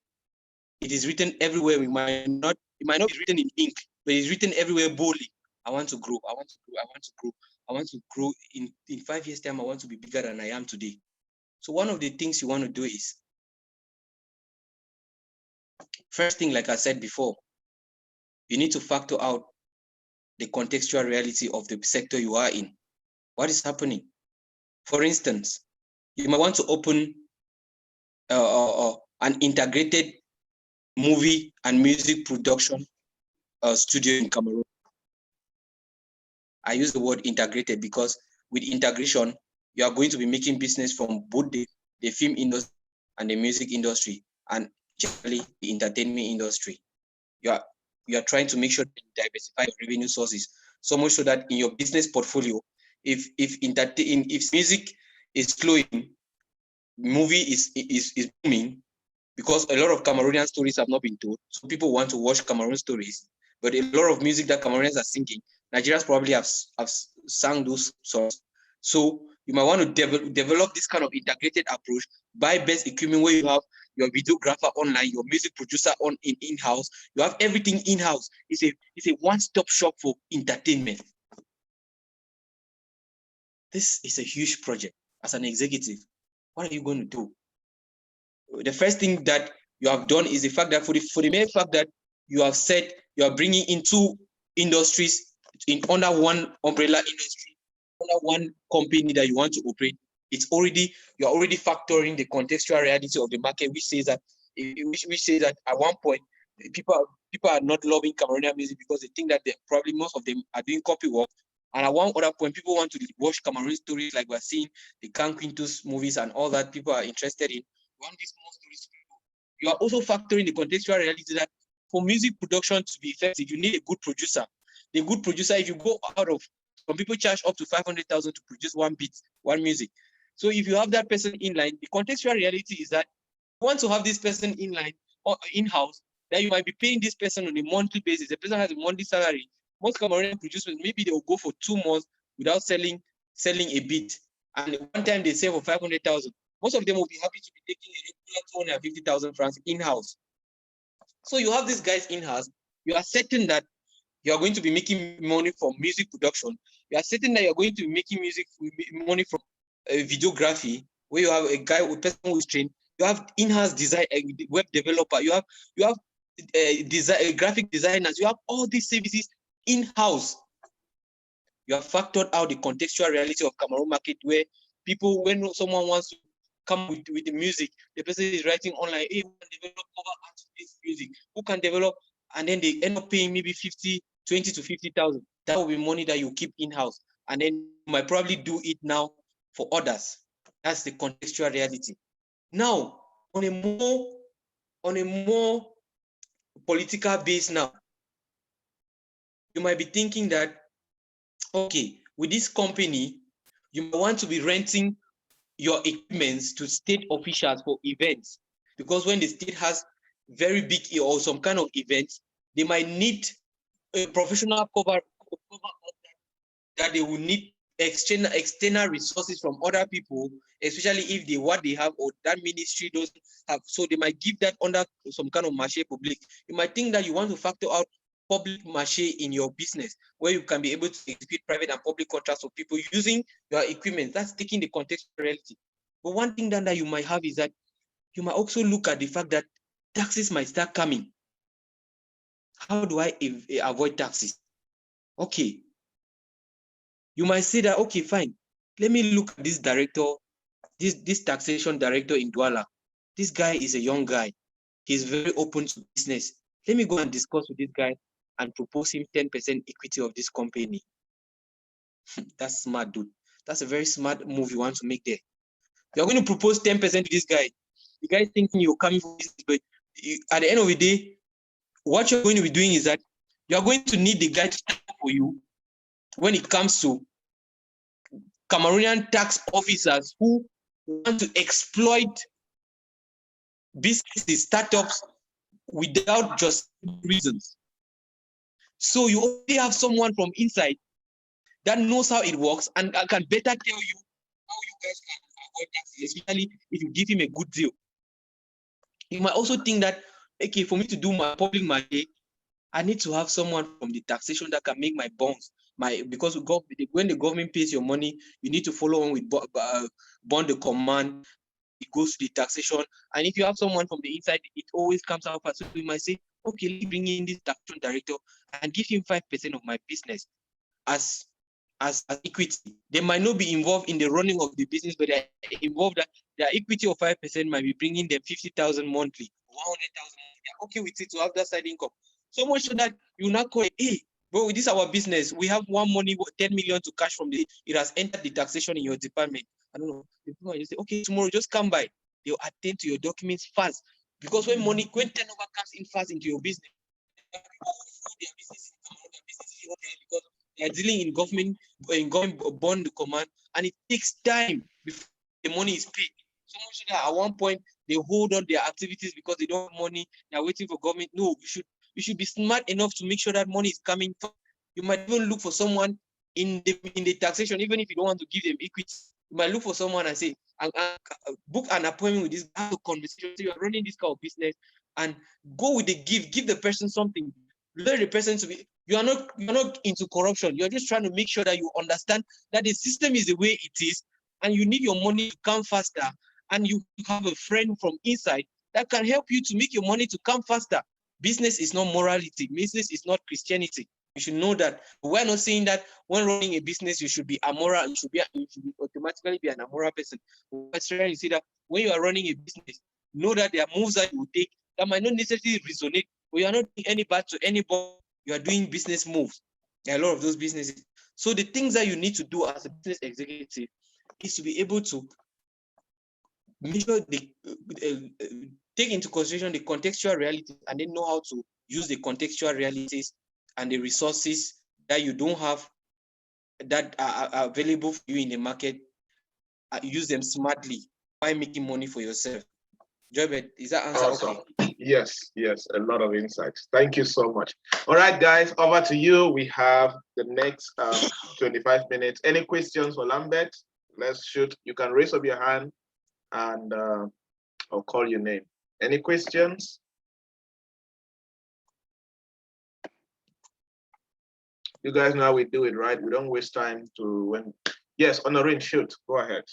it is written everywhere. It might not be written in ink, but it's written everywhere boldly. I want to grow. I want to grow. I want to grow. I want to grow. In 5 years' time, I want to be bigger than I am today. So one of the things you want to do is, first thing, like I said before, you need to factor out the contextual reality of the sector you are in. What is happening? For instance, you might want to open an integrated movie and music production studio in Cameroon. I use the word integrated because with integration, you are going to be making business from both the film industry and the music industry, and generally the entertainment industry. You are trying to make sure that you diversify your revenue sources, so much so that in your business portfolio, if music is slowing, movie is booming, because a lot of Cameroonian stories have not been told. So people want to watch Cameroon stories, but a lot of music that Cameroonians are singing, Nigerians probably have sung those songs. So you might want to develop this kind of integrated approach, buy best equipment where you have your videographer online, your music producer in-house. You have everything in-house. It's a one-stop shop for entertainment. This is a huge project. As an executive, what are you going to do? The first thing that you have done is the fact that for the mere fact that you have said you are bringing in two industries under one umbrella industry, under one company that you want to operate, you're already factoring the contextual reality of the market, which says that at one point people are not loving Cameroonian music because they think that probably most of them are doing copy work. And at one other point, people want to watch Cameroon stories, like we're seeing the Can Quintus movies and all that people are interested in. Want these more stories. You are also factoring the contextual reality that for music production to be effective, you need a good producer. The good producer, if you go out of, some people charge up to 500,000 to produce one beat, one music. So if you have that person in line, the contextual reality is that you want to have this person in line or in-house, that you might be paying this person on a monthly basis. The person has a monthly salary. Most Cameroonian producers, maybe they will go for 2 months without selling a beat. And one time they sell for 500,000. Most of them will be happy to be taking a regular 250,000 francs in-house. So you have these guys in-house. You are certain that you are going to be making money from music production. You are certain that you are going to be making money from videography, where you have a guy with person who is trained. You have in-house design, web developer. You have graphic designers. You have all these services in-house. You have factored out the contextual reality of Cameroon market, where people, when someone wants to come with the music, the person is writing online, hey, who can develop cover art to this music? Who can develop? And then they end up paying maybe 20 to 50,000. That will be money that you keep in-house. And then you might probably do it now for others. That's the contextual reality. Now, on a more political base now, you might be thinking that, okay, with this company, you might want to be renting your equipments to state officials for events, because when the state has very big or some kind of events, they might need a professional cover that they will need external resources from other people, especially if what they have or that ministry doesn't have. So they might give that under some kind of marché public. You might think that you want to factor out public marché in your business, where you can be able to execute private and public contracts for people using your equipment. That's taking the contextual reality. But one thing that you might have is that you might also look at the fact that taxes might start coming. How do I avoid taxes? Okay. You might say that, okay, fine. Let me look at this director, this taxation director in Douala. This guy is a young guy. He's very open to business. Let me go and discuss with this guy and propose him 10% equity of this company. That's smart, dude. That's a very smart move you want to make there. You're going to propose 10% to this guy. The guy thinking you're coming for business, but at the end of the day, what you're going to be doing is that you're going to need the guy to stand up for you when it comes to Cameroonian tax officers who want to exploit businesses, startups without just reasons. So you already have someone from inside that knows how it works and can better tell you how you guys can avoid taxes, especially if you give him a good deal. You might also think that, okay, for me to do my public market, I need to have someone from the taxation that can make my bonds. Because when the government pays your money, you need to follow on with bond the command. It goes to the taxation, and if you have someone from the inside, it always comes out fast. So you might say, okay, let me bring in this taxation director and give him 5% of my business as equity. They might not be involved in the running of the business, but they're involved. That their equity of 5% might be bringing them 50,000 monthly, 100,000. They're okay with it to have that side income. So much so that you now call it, hey, bro, this is our business. We have 10 million to cash from it has entered the taxation in your department. I don't know. The people just say, okay, tomorrow just come by. They'll attend to your documents fast. Because when turnover comes in fast into your business, because they are dealing in government bond command, and it takes time before the money is paid. So much that at one point they hold on their activities because they don't have money. They're waiting for government. No, you should be smart enough to make sure that money is coming. You might even look for someone in the taxation, even if you don't want to give them equity. You might look for someone and say, book an appointment with this, have a conversation. So you're running this kind of business, and go with the gift. Give the person something. Let the person to be. You're not into corruption. You're just trying to make sure that you understand that the system is the way it is, and you need your money to come faster. And you have a friend from inside that can help you to make your money to come faster. Business is not morality. Business is not Christianity. You should know that. We're not saying that when running a business, you should be amoral. You should automatically be an amoral person. We're trying to say that when you are running a business, know that there are moves that you will take that might not necessarily resonate, but you are not doing any bad to anybody. You are doing business moves. There are a lot of those businesses. So the things that you need to do as a business executive is to be able to measure take into consideration the contextual realities, and then know how to use the contextual realities and the resources that you don't have that are available for you in the market. Use them smartly by making money for yourself. Jobert, is that answer awesome? Okay? Yes, a lot of insights. Thank you so much. All right, guys, over to you. We have the next 25 minutes. Any questions for Lambert? Let's shoot. You can raise up your hand and I'll call your name. Any questions? You guys know how we do it, right? We don't waste time to when. Yes, Honorine, shoot. Go ahead.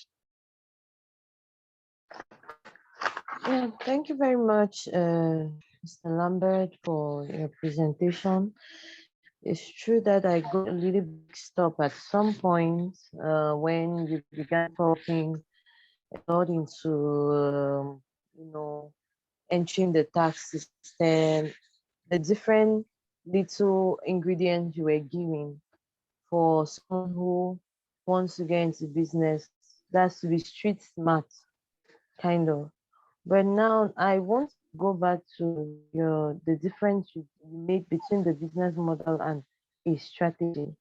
Yeah, thank you very much, Mr. Lambert, for your presentation. It's true that I got a little bit stop at some point when you began talking about into, entering the tax system, the different little ingredients you were giving for someone who wants to get into business. That's to be street smart, kind of. But now I want to go back to the difference you made between the business model and a strategy.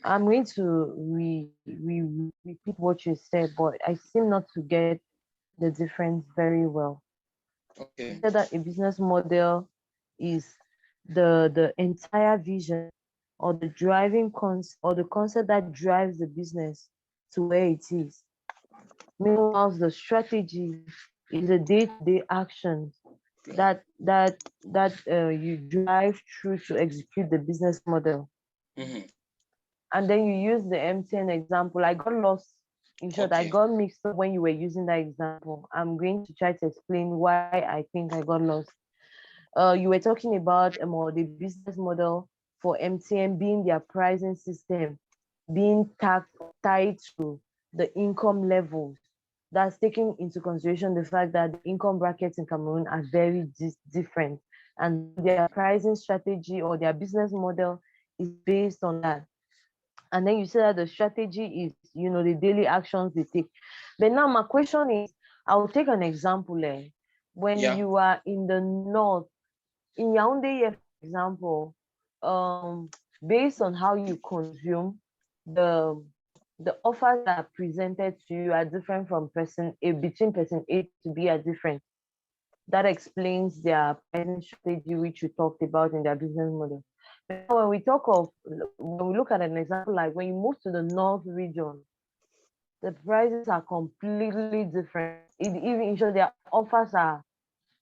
I'm going to repeat what you said, but I seem not to get the difference very well. You Okay. said that a business model is the entire vision or the driving concept or the concept that drives the business to where it is. Meanwhile, the strategy is a day-to-day actions that you drive through to execute the business model. Mhm. And then you use the MTN example. I got lost. In short, I Okay. got mixed up when you were using that example. I'm going to try to explain why I think I got lost. You were talking about the business model for MTN being their pricing system, being tied to the income levels. That's taking into consideration the fact that the income brackets in Cameroon are very different, and their pricing strategy or their business model is based on that. And then you say that the strategy is, the daily actions they take. But now my question is, I'll take an example. When Yeah. you are in the north, in Yaoundé, here, for example, based on how you consume, the the offers that are presented to you are different from person A, between person A to B are different. That explains their pricing strategy, which you talked about in their business model. But when we look at an example, like when you move to the north region, the prices are completely different. Even in short, their offers are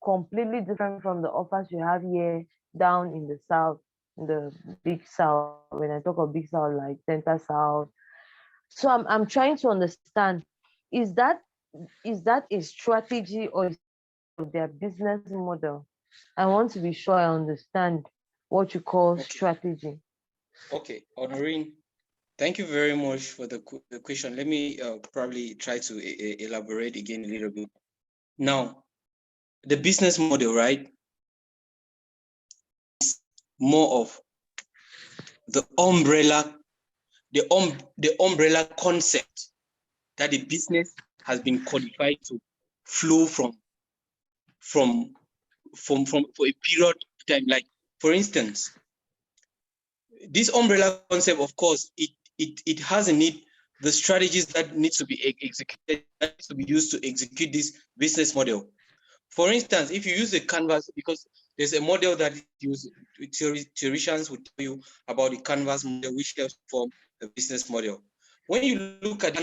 completely different from the offers you have here down in the south, in the big south. When I talk of big south, like center south. So I'm trying to understand, is that a strategy or is it their business model? I want to be sure I understand what you call strategy. Okay, Honorine, thank you very much for the question. Let me probably try to elaborate again a little bit. Now, the business model, right, is more of the umbrella, the umbrella concept that the business has been codified to flow from for a period of time. Like, for instance, this umbrella concept, of course, it has a need, the strategies that needs to be executed, that needs to be used to execute this business model. For instance, if you use a canvas, because there's a model that use theoreticians will tell you about the canvas model, which helps form a business model. When you look at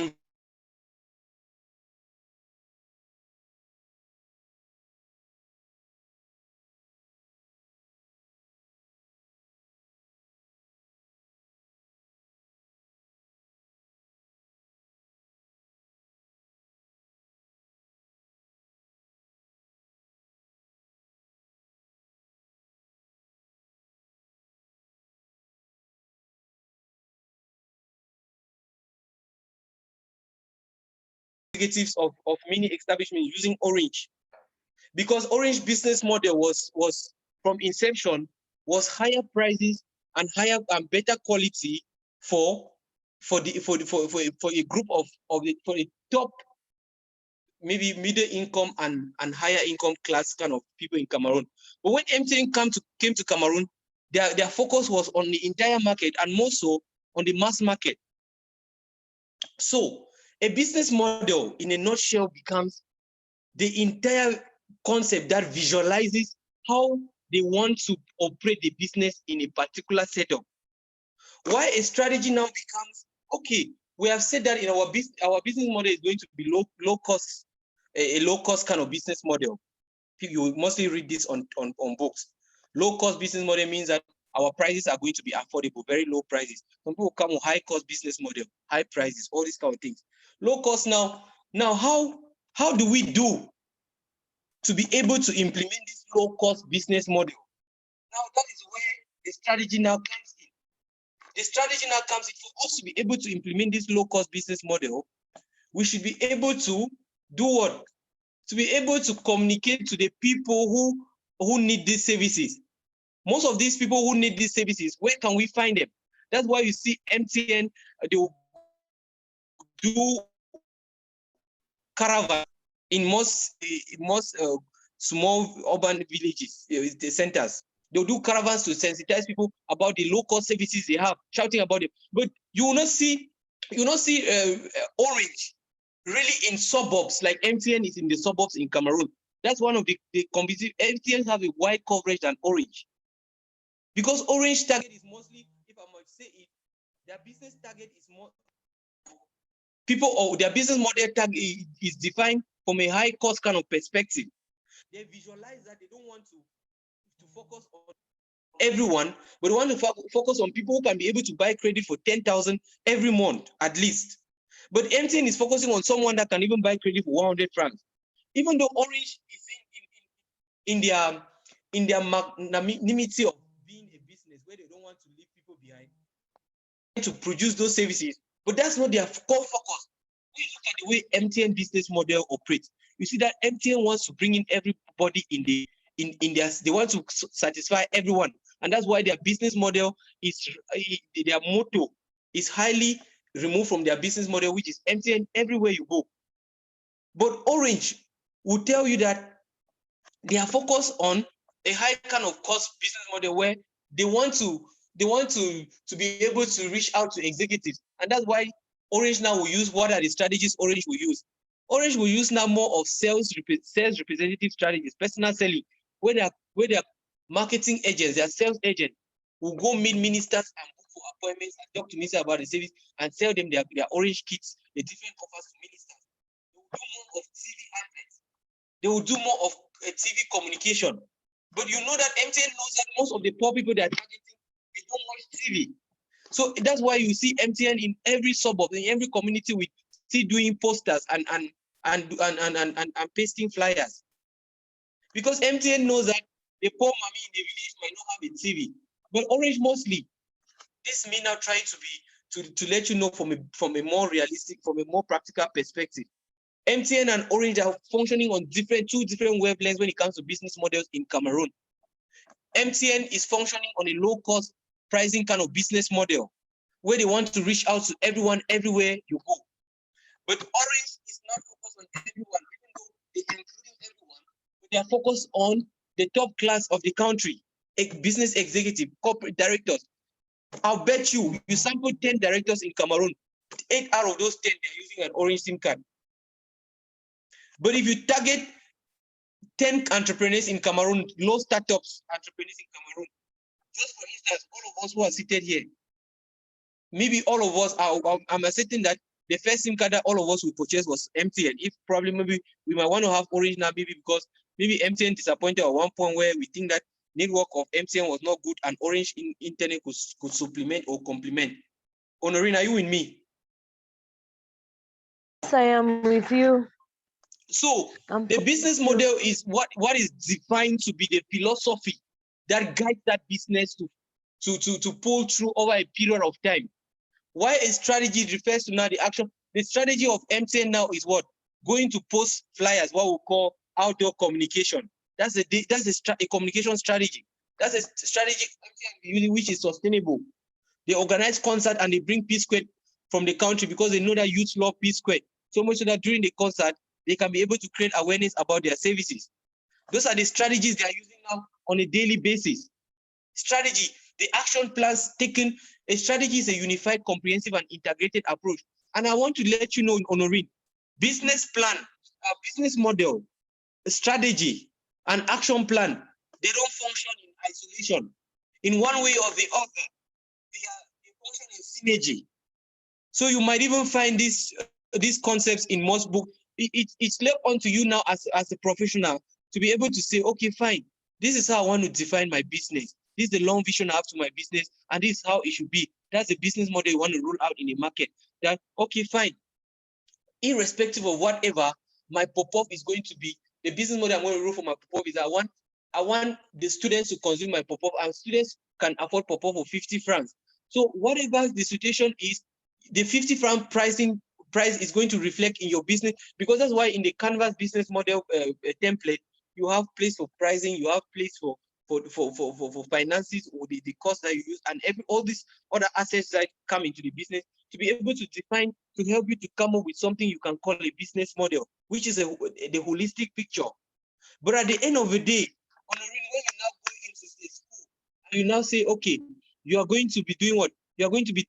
negatives of mini establishment using Orange, because Orange business model was from inception was higher prices and higher and better quality for a group of for a top, maybe middle income and higher income class kind of people in Cameroon. But when MTN came to Cameroon, their focus was on the entire market and more so on the mass market. So a business model in a nutshell becomes the entire concept that visualizes how they want to operate the business in a particular setup. Why a strategy now becomes, okay, we have said that in our business model is going to be low cost, a low cost kind of business model. You mostly read this on books. Low cost business model means that our prices are going to be affordable, very low prices. Some people come with high cost business model, high prices, all these kind of things. Low cost now how do we do to be able to implement this low cost business model? Now that is where the strategy now comes in. The strategy now comes in for us to be able to implement this low cost business model. We should be able to do what? To be able to communicate to the people who need these services. Most of these people who need these services, where can we find them? That's why you see MTN, they will do caravan in most small urban villages, the centers. They'll do caravans to sensitize people about the local services they have, shouting about it. But you will not see Orange really in suburbs, like MTN is in the suburbs in Cameroon. That's one of the competitive. MTN have a wide coverage than Orange. Because Orange target is mostly, if I might say it, their business target is more people, or their business model target is defined from a high cost kind of perspective. They visualize that they don't want to focus on everyone, but they want to focus on people who can be able to buy credit for 10,000 every month at least. But MTN is focusing on someone that can even buy credit for 100 francs. Even though Orange is in their magnanimity of being a business where they don't want to leave people behind to produce those services, but that's not their core focus. When you look at the way MTN business model operates, you see that MTN wants to bring in everybody in their, they want to satisfy everyone, and that's why their business model is, their motto is highly removed from their business model, which is MTN everywhere you go. But Orange will tell you that they are focused on a high kind of cost business model where they want to be able to reach out to executives, and that's why Orange now will use, what are the strategies Orange will use? Orange will use now more of sales representative strategies, personal selling, where their marketing agents, their sales agents will go meet ministers and book for appointments and talk to ministers about the service and sell them their Orange kits, the different offers to ministers. They will do more of TV adverts. They will do more of TV communication. But you know that MTN knows that most of the poor people they are targeting, they don't watch TV. So that's why you see MTN in every suburb, in every community, we see doing posters and pasting flyers. Because MTN knows that the poor mommy in the village might not have a TV. But Orange mostly, this may now try to let you know from a more realistic, from a more practical perspective. MTN and Orange are functioning on two different wavelengths when it comes to business models in Cameroon. MTN is functioning on a low-cost pricing kind of business model where they want to reach out to everyone everywhere you go. But Orange is not focused on everyone, even though they're including everyone, but they are focused on the top class of the country, business executive, corporate directors. I'll bet you sample 10 directors in Cameroon, 8 out of those 10 they're using an Orange SIM card. But if you target 10 entrepreneurs in Cameroon, low startups entrepreneurs in Cameroon, just for instance, all of us who are seated here, maybe all of us I'm asserting that the first SIM card that all of us will purchase was MTN. If probably maybe we might want to have Orange now, maybe because maybe MTN disappointed at one point where we think that network of MTN was not good and Orange internet could supplement or complement. Honorine, are you with me? Yes, I am with you. So the business model is what is defined to be the philosophy that guides that business to pull through over a period of time. Why a strategy refers to now the action. The strategy of MTN now is what? Going to post flyers, what we call outdoor communication. That's a communication strategy. That's a strategy which is sustainable. They organize concerts and they bring P-Square from the country because they know that youth love P-Square. So much so that during the concert, they can be able to create awareness about their services. Those are the strategies they are using now on a daily basis. Strategy, the action plans taken. A strategy is a unified, comprehensive, and integrated approach. And I want to let you know, Honorine, business plan, business model, strategy, and action plan, they don't function in isolation. In one way or the other, they function in synergy. So you might even find these concepts in most books. It's left onto you now as a professional to be able to say, okay, fine, this is how I want to define my business. This is the long vision I have to my business, and this is how it should be. That's the business model you want to roll out in the market. That, okay, fine. Irrespective of whatever my pop-up is going to be, the business model I'm going to roll for my pop-up is I want the students to consume my pop-up, and students can afford pop-up for 50 francs. So whatever the situation is, the 50 franc price is going to reflect in your business, because that's why in the Canvas business model template, you have place for pricing, you have place for finances, or the cost that you use, and all these other assets that come into the business, to be able to define, to help you to come up with something you can call a business model, which is the holistic picture. But at the end of the day, when you now go into the school, and you now say, okay, you are going to be doing what? You're going to be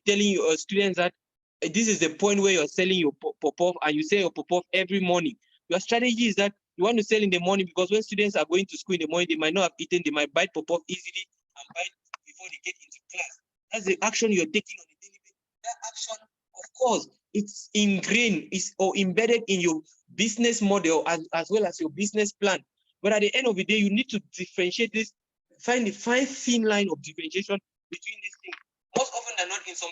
telling your students that this is the point where you're selling your pop-off, and you sell your pop-off every morning. Your strategy is that you want to sell in the morning, because when students are going to school in the morning, they might not have eaten, they might buy pop-off easily and buy it before they get into class. That's the action you're taking on a daily basis. That action, of course, it's ingrained, or embedded in your business model as well as your business plan. But at the end of the day, you need to differentiate this, find the fine thin line of differentiation between these things. Most often than not, in some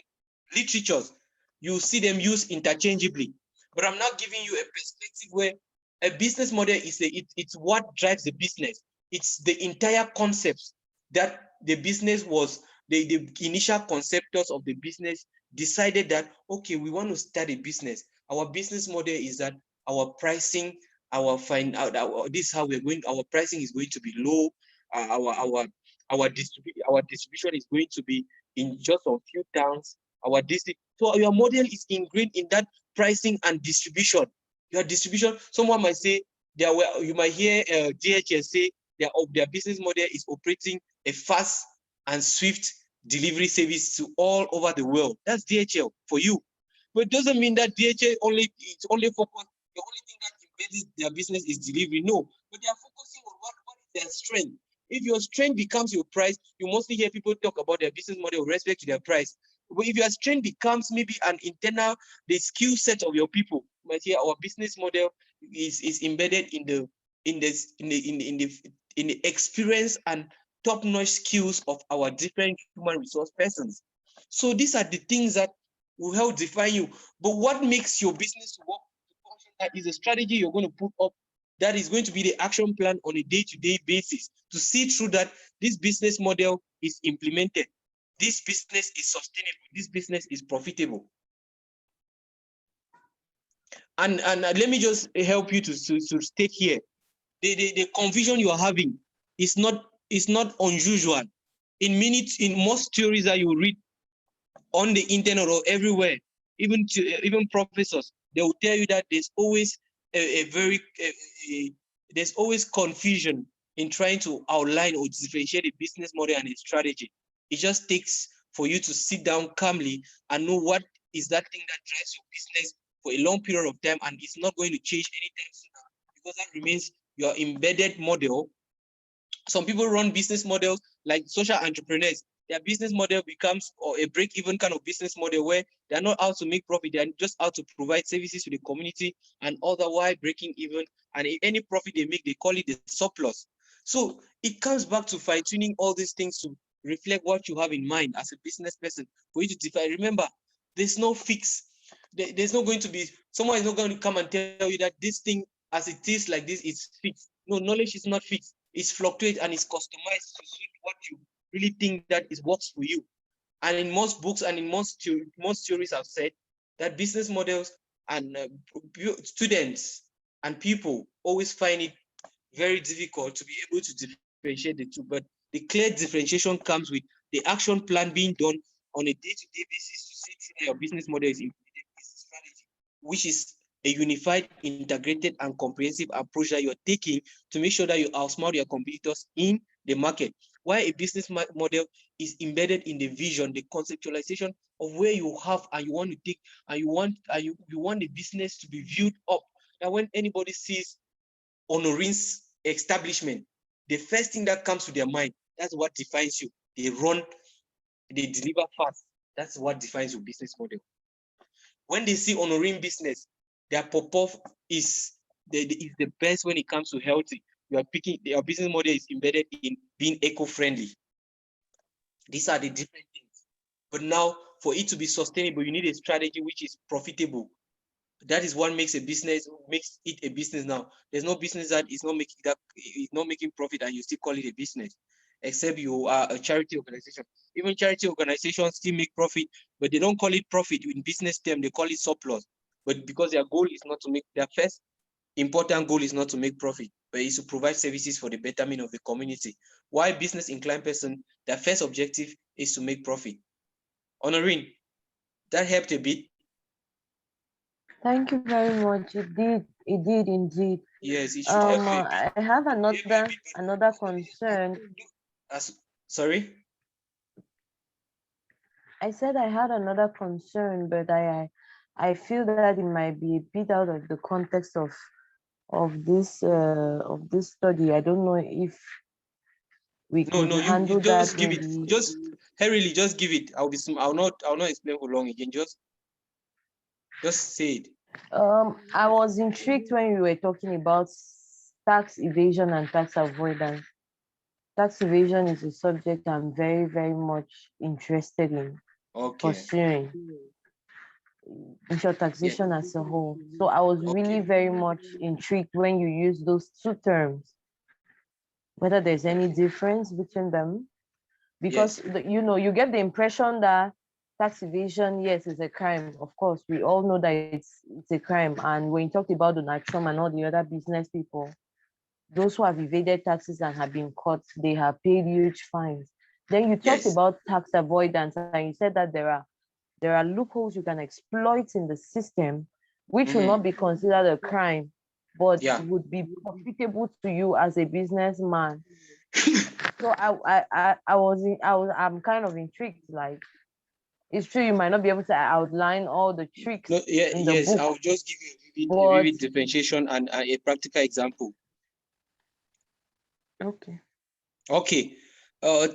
literatures, you see them used interchangeably. But I'm now giving you a perspective where a business model is it's what drives the business. It's the entire concepts that the business was, the initial conceptors of the business decided that, okay, we want to start a business. Our business model is that our pricing, this is how we're going, our pricing is going to be low. Our distribution is going to be in just a few towns. So your model is ingrained in that pricing and distribution. Your distribution, someone might say, you might hear DHL say their business model is operating a fast and swift delivery service to all over the world. That's DHL for you. But it doesn't mean that DHL it's only focused, the only thing that embeds their business is delivery. No, but they are focusing on what is their strength. If your strength becomes your price, you mostly hear people talk about their business model with respect to their price. But if your strength becomes maybe an internal, the skill set of your people, you might hear our business model is embedded in the experience and top-notch skills of our different human resource persons. So these are the things that will help define you. But what makes your business work that is a strategy you're going to put up, that is going to be the action plan on a day-to-day basis to see through that this business model is implemented. This business is sustainable. This business is profitable. And let me just help you to state here. The confusion you are having is not unusual. In most theories that you read on the internet or everywhere, even professors, they will tell you that there's always there's always confusion in trying to outline or differentiate a business model and a strategy. It just takes for you to sit down calmly and know what is that thing that drives your business for a long period of time, and it's not going to change anytime soon, because that remains your embedded model. Some people run business models like social entrepreneurs. Their business model becomes a break-even kind of business model where they're not out to make profit, they're just out to provide services to the community, and otherwise breaking even. And any profit they make, they call it the surplus. So it comes back to fine-tuning all these things to reflect what you have in mind as a business person for you to define. Remember, there's no fix. There's not going to be, someone is not going to come and tell you that this thing as it is like this is fixed. No, knowledge is not fixed. It's fluctuates and it's customized to suit what you really think that is works for you. And in most books and in most theories have said that business models and students and people always find it very difficult to be able to differentiate the two. But the clear differentiation comes with the action plan being done on a day-to-day basis to see that your business model is implemented business strategy, which is a unified, integrated, and comprehensive approach that you're taking to make sure that you outsmart your competitors in the market. Why a business model is embedded in the vision, the conceptualization of where you have and you want to take, and you want the business to be viewed up. Now, when anybody sees Honorin's establishment, the first thing that comes to their mind, that's what defines you. They run, they deliver fast. That's what defines your business model. When they see Honorin business, their pop-off is the best when it comes to healthy. Your business model is embedded in being eco-friendly. These are the different things. But now, for it to be sustainable, you need a strategy which is profitable. That is what makes a business, makes it a business now. There's no business that is not making profit and you still call it a business, except you are a charity organization. Even charity organizations still make profit, but they don't call it profit in business term. They call it surplus. But because their goal is not to make, their first important goal is not to make profit, but is to provide services for the betterment of the community. Why business inclined person, their first objective is to make profit. Honoring, that helped a bit. Thank you very much. It did indeed. Yes, it should help a bit. I have another concern. Sorry? I said I had another concern, but I feel that it might be a bit out of the context of this study. I don't know if we could handle you just that. give Maybe. it. Just hurriedly, just give it. I'll not explain for long again. Just say it. I was intrigued when you were talking about tax evasion and tax avoidance. Tax evasion is a subject I'm very, very much interested in pursuing. In short, taxation as a whole. So I was really very much intrigued when you use those two terms, whether there's any difference between them. Because, you get the impression that tax evasion, yes, is a crime. Of course, we all know that it's a crime. And when you talked about Donald Trump and all the other business people, those who have evaded taxes and have been caught, they have paid huge fines. Then you talked about tax avoidance, and you said that there are loopholes you can exploit in the system, which will not be considered a crime, but would be profitable to you as a businessman. So I'm kind of intrigued. Like, it's true you might not be able to outline all the tricks in the book. I'll just give you a vivid differentiation and a practical example. Okay.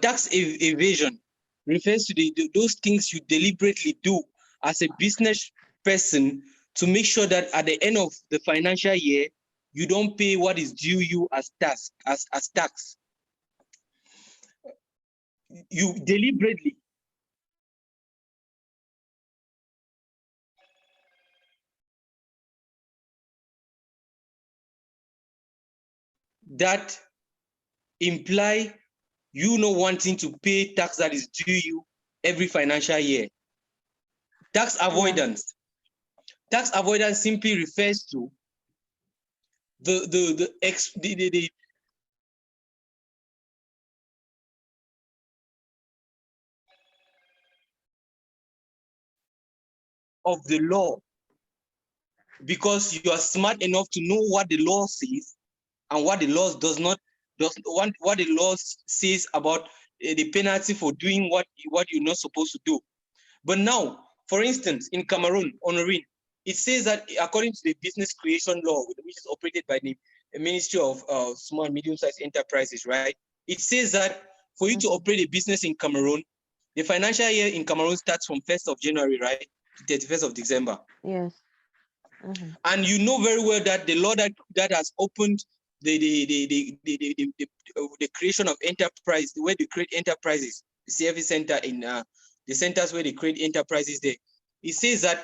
Tax evasion refers to those things you deliberately do as a business person to make sure that at the end of the financial year, you don't pay what is due you as tax. You deliberately. That imply you not wanting to pay tax that is due you every financial year. Tax avoidance. Tax avoidance simply refers to the of the law, because you are smart enough to know what the law says and what the law what the law says about the penalty for doing what you're not supposed to do. But now, for instance, in Cameroon, Honorine, it says that according to the business creation law, which is operated by the Ministry of Small and Medium-Sized Enterprises, right? It says that for you to operate a business in Cameroon, the financial year in Cameroon starts from 1st of January, right, to 31st of December. Yes. And you know very well that the law that has opened the creation of enterprise, the way they create enterprises, the CFE center in the centers where they create enterprises there, it says that